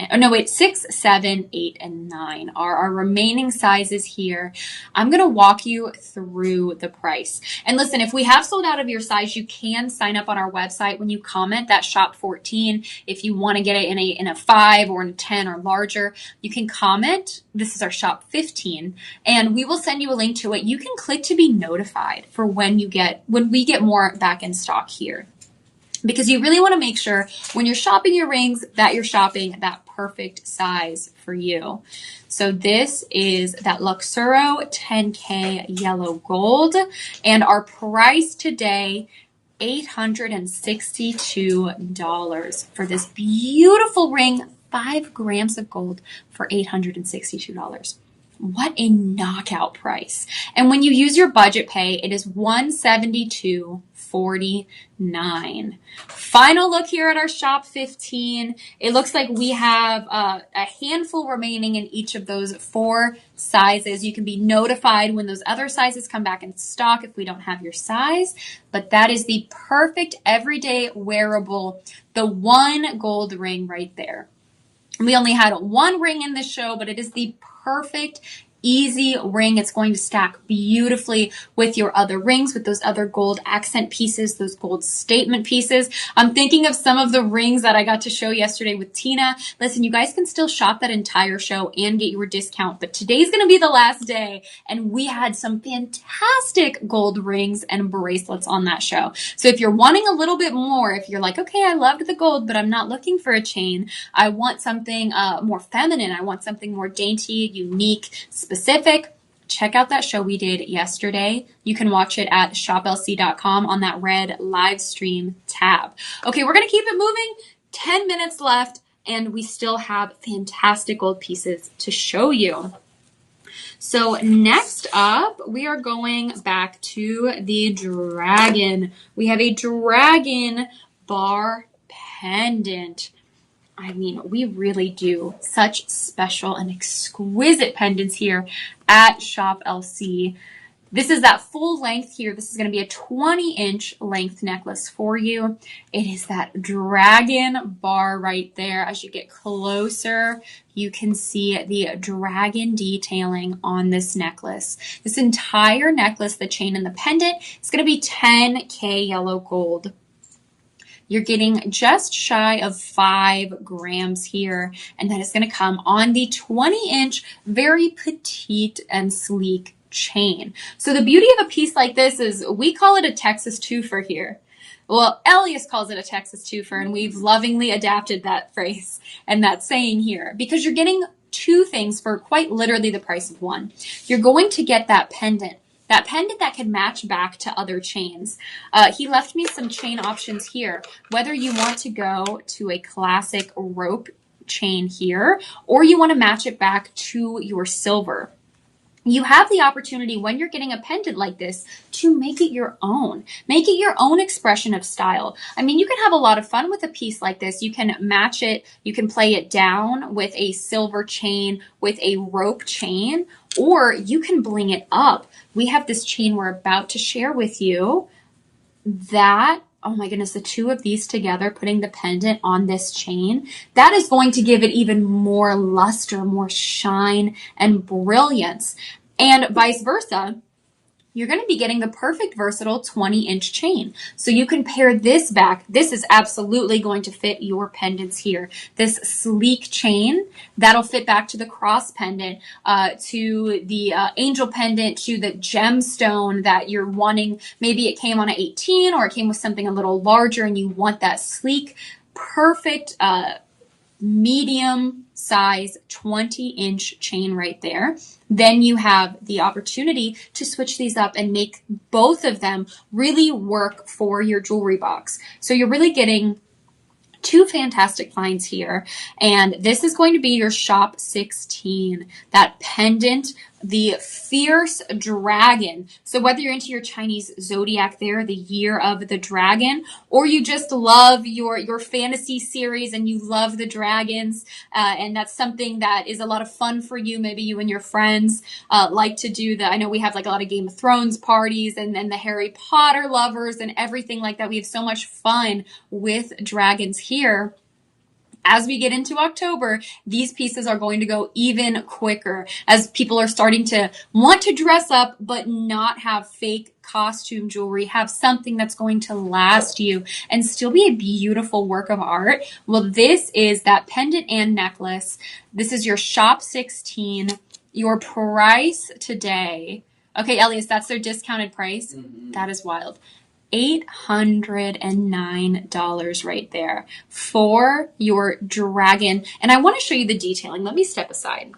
6, 7, 8, and 9 are our remaining sizes here. I'm going to walk you through the price. And listen, if we have sold out of your size, you can sign up on our website when you comment that shop 14. If you want to get it in a 5 or in a 10 or larger, you can comment. This is our shop 15, and we will send you a link to it. You can click to be notified for when we get more back in stock here. Because you really want to make sure when you're shopping your rings that you're shopping that perfect size for you. So this is that Luxuro 10K yellow gold, and our price today, $862 for this beautiful ring, 5 grams of gold for $862. What a knockout price. And when you use your budget pay, it is $172.49. Final look here at our shop 15. It looks like we have a handful remaining in each of those 4 sizes. You can be notified when those other sizes come back in stock if we don't have your size. But that is the perfect everyday wearable, the one gold ring right there. We only had 1 ring in this show, but it is the perfect, easy ring. It's going to stack beautifully with your other rings, with those other gold accent pieces, those gold statement pieces. I'm thinking of some of the rings that I got to show yesterday with Tina. Listen, you guys can still shop that entire show and get your discount, but today's going to be the last day, and we had some fantastic gold rings and bracelets on that show. So if you're wanting a little bit more, if you're like, okay, I loved the gold, but I'm not looking for a chain. I want something more feminine. I want something more dainty, unique, specific. Check out that show we did yesterday. You can watch it at shoplc.com on that red live stream tab. Okay, we're going to keep it moving. 10 minutes left, and we still have fantastic gold pieces to show you. So next up, we are going back to the dragon. We have a dragon bar pendant. I mean, we really do such special and exquisite pendants here at Shop LC. This is that full length here. This is going to be a 20-inch length necklace for you. It is that dragon bar right there. As you get closer, you can see the dragon detailing on this necklace. This entire necklace, the chain and the pendant, is going to be 10K yellow gold. You're getting just shy of 5 grams here, and that is going to come on the 20-inch, very petite and sleek chain. So the beauty of a piece like this is we call it a Texas twofer here. Well, Elias calls it a Texas twofer, and we've lovingly adapted that phrase and that saying here because you're getting 2 things for quite literally the price of 1. You're going to get that pendant. That pendant that can match back to other chains. He left me some chain options here. Whether you want to go to a classic rope chain here, or you want to match it back to your silver. You have the opportunity when you're getting a pendant like this to make it your own. Make it your own expression of style. I mean, you can have a lot of fun with a piece like this. You can match it. You can play it down with a silver chain, with a rope chain, or you can bling it up. We have this chain we're about to share with you that, oh my goodness, the 2 of these together, putting the pendant on this chain, that is going to give it even more luster, more shine and brilliance. And vice versa, you're going to be getting the perfect versatile 20-inch chain. So you can pair this back. This is absolutely going to fit your pendants here. This sleek chain, that'll fit back to the cross pendant, to the angel pendant, to the gemstone that you're wanting. Maybe it came on an 18 or it came with something a little larger and you want that sleek, perfect, medium size 20-inch chain right there. Then you have the opportunity to switch these up and make both of them really work for your jewelry box. So you're really getting 2 fantastic finds here. And this is going to be your shop 16, that pendant, the fierce dragon. So whether you're into your Chinese zodiac there, the year of the dragon, or you just love your fantasy series and you love the dragons, and that's something that is a lot of fun for you. Maybe you and your friends like to do I know we have like a lot of Game of Thrones parties and the Harry Potter lovers and everything like that. We have so much fun with dragons here. As we get into October, these pieces are going to go even quicker as people are starting to want to dress up but not have fake costume jewelry, have something that's going to last you and still be a beautiful work of art. Well, this is that pendant and necklace. This is your shop 16. Your price today. Okay, Elias, that's their discounted price. Mm-hmm. That is wild. $809 right there for your dragon. And I want to show you the detailing. Let me step aside.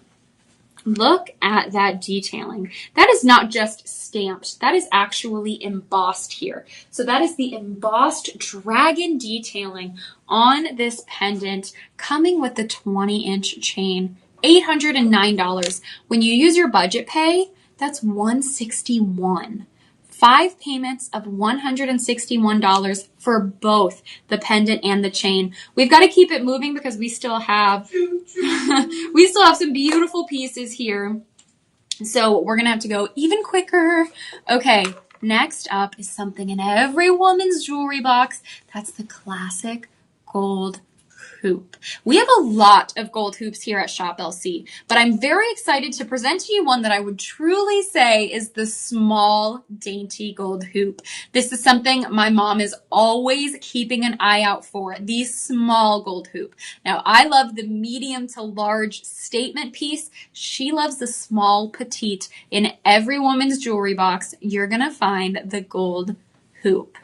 Look at that detailing. That is not just stamped. That is actually embossed here. So that is the embossed dragon detailing on this pendant coming with the 20-inch chain. $809. When you use your budget pay, that's $161. 5 payments of $161 for both the pendant and the chain. We've got to keep it moving because we still have some beautiful pieces here. So we're going to have to go even quicker. Okay, next up is something in every woman's jewelry box. That's the classic gold hoop. We have a lot of gold hoops here at Shop LC, but I'm very excited to present to you one that I would truly say is the small, dainty gold hoop. This is something my mom is always keeping an eye out for, the small gold hoop. Now, I love the medium to large statement piece. She loves the small, petite. In every woman's jewelry box, you're going to find the gold hoop.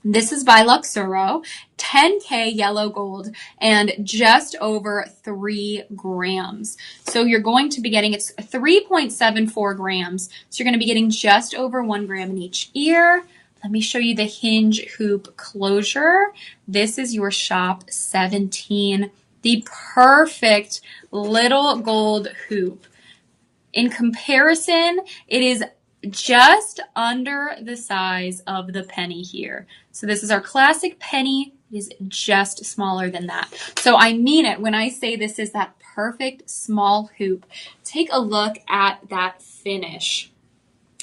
This is by Luxuro, 10K yellow gold, and just over 3 grams. So you're going to be getting, it's 3.74 grams. So you're going to be getting just over 1 gram in each ear. Let me show you the hinge hoop closure. This is your Shop 17, the perfect little gold hoop. In comparison, it is just under the size of the penny here. So this is our classic penny. It is just smaller than that. So I mean it when I say this is that perfect small hoop. Take a look at that finish.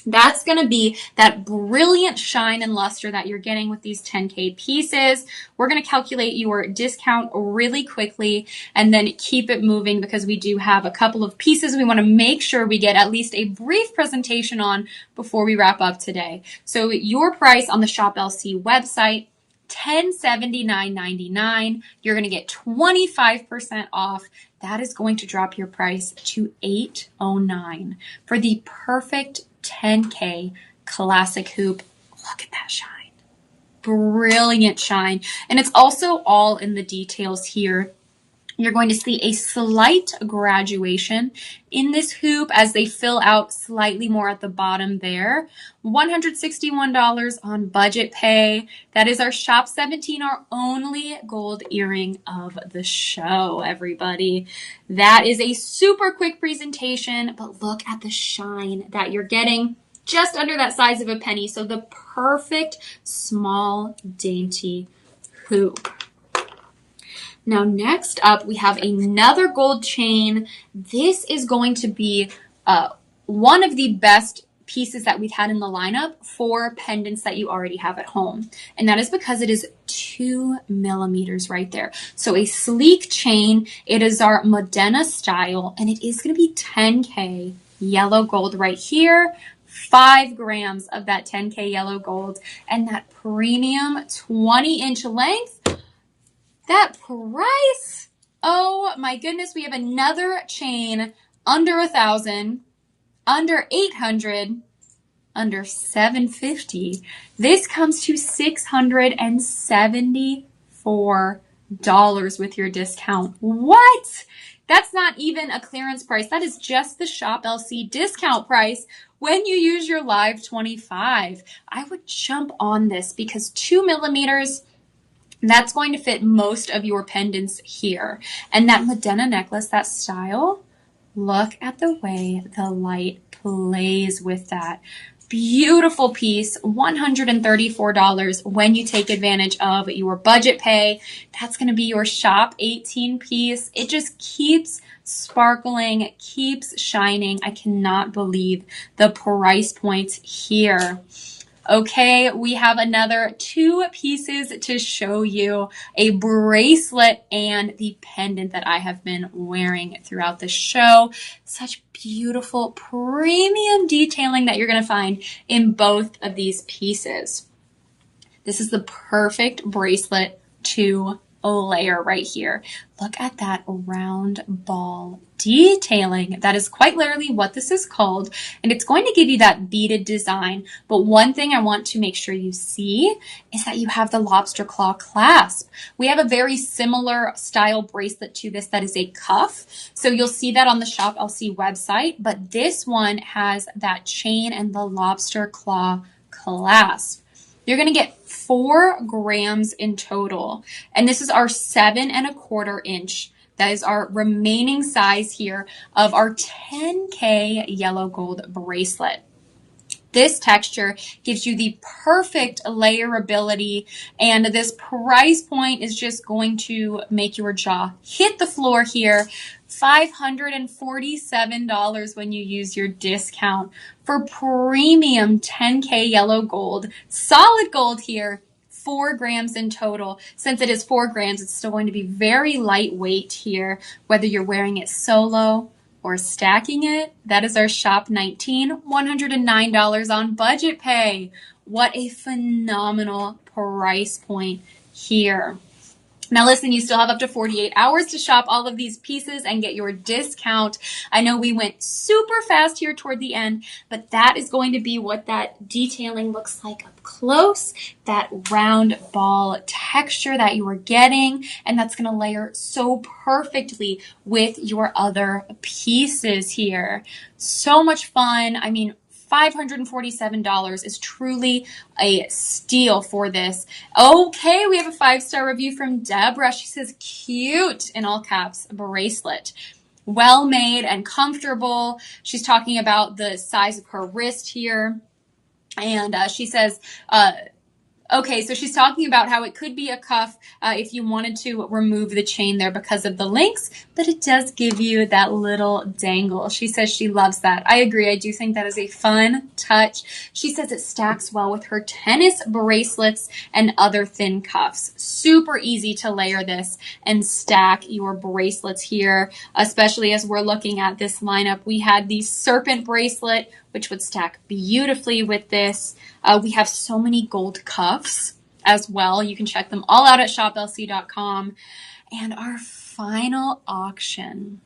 That's going to be that brilliant shine and luster that you're getting with these 10K pieces. We're going to calculate your discount really quickly and then keep it moving because we do have a couple of pieces we want to make sure we get at least a brief presentation on before we wrap up today. So your price on the Shop LC website, $1079.99. You're going to get 25% off. That is going to drop your price to $809 for the perfect 10K classic hoop. Look at that shine. Brilliant shine. And it's also all in the details here. You're going to see a slight graduation in this hoop as they fill out slightly more at the bottom there. $161 on budget pay. That is our Shop 17, our only gold earring of the show, everybody. That is a super quick presentation, but look at the shine that you're getting. Just under that size of a penny. So the perfect small, dainty hoop. Now, next up, we have another gold chain. This is going to be one of the best pieces that we've had in the lineup for pendants that you already have at home. And that is because it is 2 millimeters right there. So a sleek chain. It is our Modena style, and it is going to be 10K yellow gold right here. 5 grams of that 10K yellow gold, and that premium 20-inch length. That price, oh my goodness, we have another chain under 1,000, under 800, under 750. This comes to $674 with your discount. What? That's not even a clearance price. That is just the Shop LC discount price when you use your Live 25. I would jump on this because 2 millimeters, that's going to fit most of your pendants here. And that Modena necklace, that style, look at the way the light plays with that. Beautiful piece, $134 when you take advantage of your budget pay. That's going to be your Shop 18 piece. It just keeps sparkling, keeps shining. I cannot believe the price points here. Okay, we have another 2 pieces to show you, a bracelet and the pendant that I have been wearing throughout the show. Such beautiful premium detailing that you're going to find in both of these pieces. This is the perfect bracelet to layer right here. Look at that round ball detailing. That is quite literally what this is called, and it's going to give you that beaded design. But one thing I want to make sure you see is that you have the lobster claw clasp. We have a very similar style bracelet to this that is a cuff. So you'll see that on the Shop LC website, but this one has that chain and the lobster claw clasp. You're going to get 4 grams in total. And this is our 7 1/4 inch. That is our remaining size here of our 10K yellow gold bracelet. This texture gives you the perfect layerability, and this price point is just going to make your jaw hit the floor here. $547 when you use your discount for premium 10K yellow gold, solid gold here. 4 grams in total. Since it is 4 grams, it's still going to be very lightweight here, whether you're wearing it solo or stacking it. That is our Shop 19, $109 on budget pay. What a phenomenal price point here. Now listen, you still have up to 48 hours to shop all of these pieces and get your discount. I know we went super fast here toward the end, but that is going to be what that detailing looks like up close, that round ball texture that you are getting, and that's going to layer so perfectly with your other pieces here. So much fun. I mean, $547 is truly a steal for this. Okay, we have a 5-star review from Deborah. She says, cute, in all caps, bracelet. Well made and comfortable. She's talking about the size of her wrist here. And she says, okay, so she's talking about how it could be a cuff if you wanted to remove the chain there because of the links, but it does give you that little dangle. She says she loves that. I agree. I do think that is a fun touch. She says it stacks well with her tennis bracelets and other thin cuffs. Super easy to layer this and stack your bracelets here, especially as we're looking at this lineup. We had the serpent bracelet, which would stack beautifully with this. We have so many gold cuffs as well. You can check them all out at shoplc.com. And our final auction.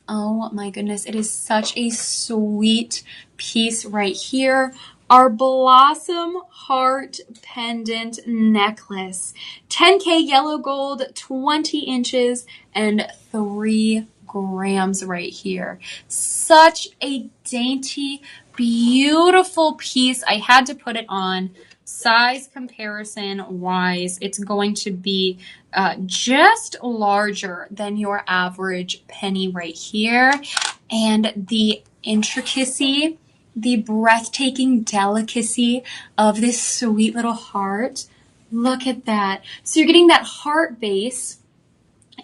Oh my goodness, it is such a sweet piece right here. Our Blossom Heart Pendant Necklace. 10K yellow gold, 20 inches, and 3 grams right here. Such a dainty, beautiful piece. I had to put it on. Size comparison wise, it's going to be just larger than your average penny right here. And the intricacy, the breathtaking delicacy of this sweet little heart. Look at that. So you're getting that heart base,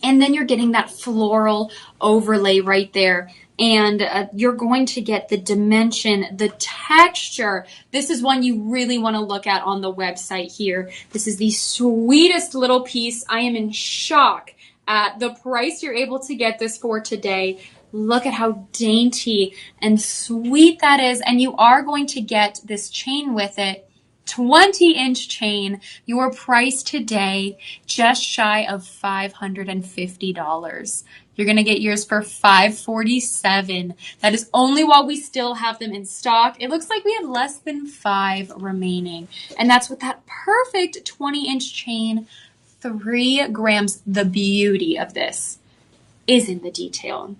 and then you're getting that floral overlay right there. And you're going to get the dimension, the texture. This is one you really want to look at on the website here. This is the sweetest little piece. I am in shock at the price you're able to get this for today. Look at how dainty and sweet that is. And you are going to get this chain with it. 20-inch chain, your price today, just shy of $550. You're going to get yours for $547. That is only while we still have them in stock. It looks like we have less than 5 remaining. And that's with that perfect 20-inch chain, 3 grams. The beauty of this is in the detail.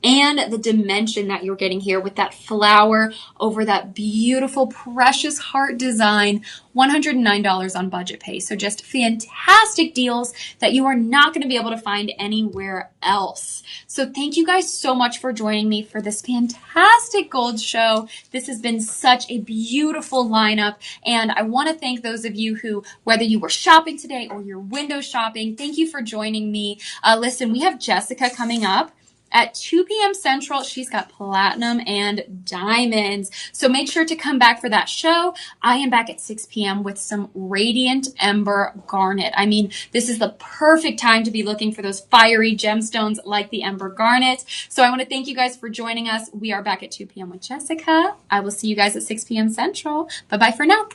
And the dimension that you're getting here with that flower over that beautiful, precious heart design, $109 on budget pay. So just fantastic deals that you are not going to be able to find anywhere else. So thank you guys so much for joining me for this fantastic gold show. This has been such a beautiful lineup. And I want to thank those of you who, whether you were shopping today or you're window shopping, thank you for joining me. Listen, we have Jessica coming up at 2 p.m. Central. She's got platinum and diamonds. So make sure to come back for that show. I am back at 6 p.m. with some radiant ember garnet. I mean, this is the perfect time to be looking for those fiery gemstones like the ember garnet. So I want to thank you guys for joining us. We are back at 2 p.m. with Jessica. I will see you guys at 6 p.m. Central. Bye-bye for now.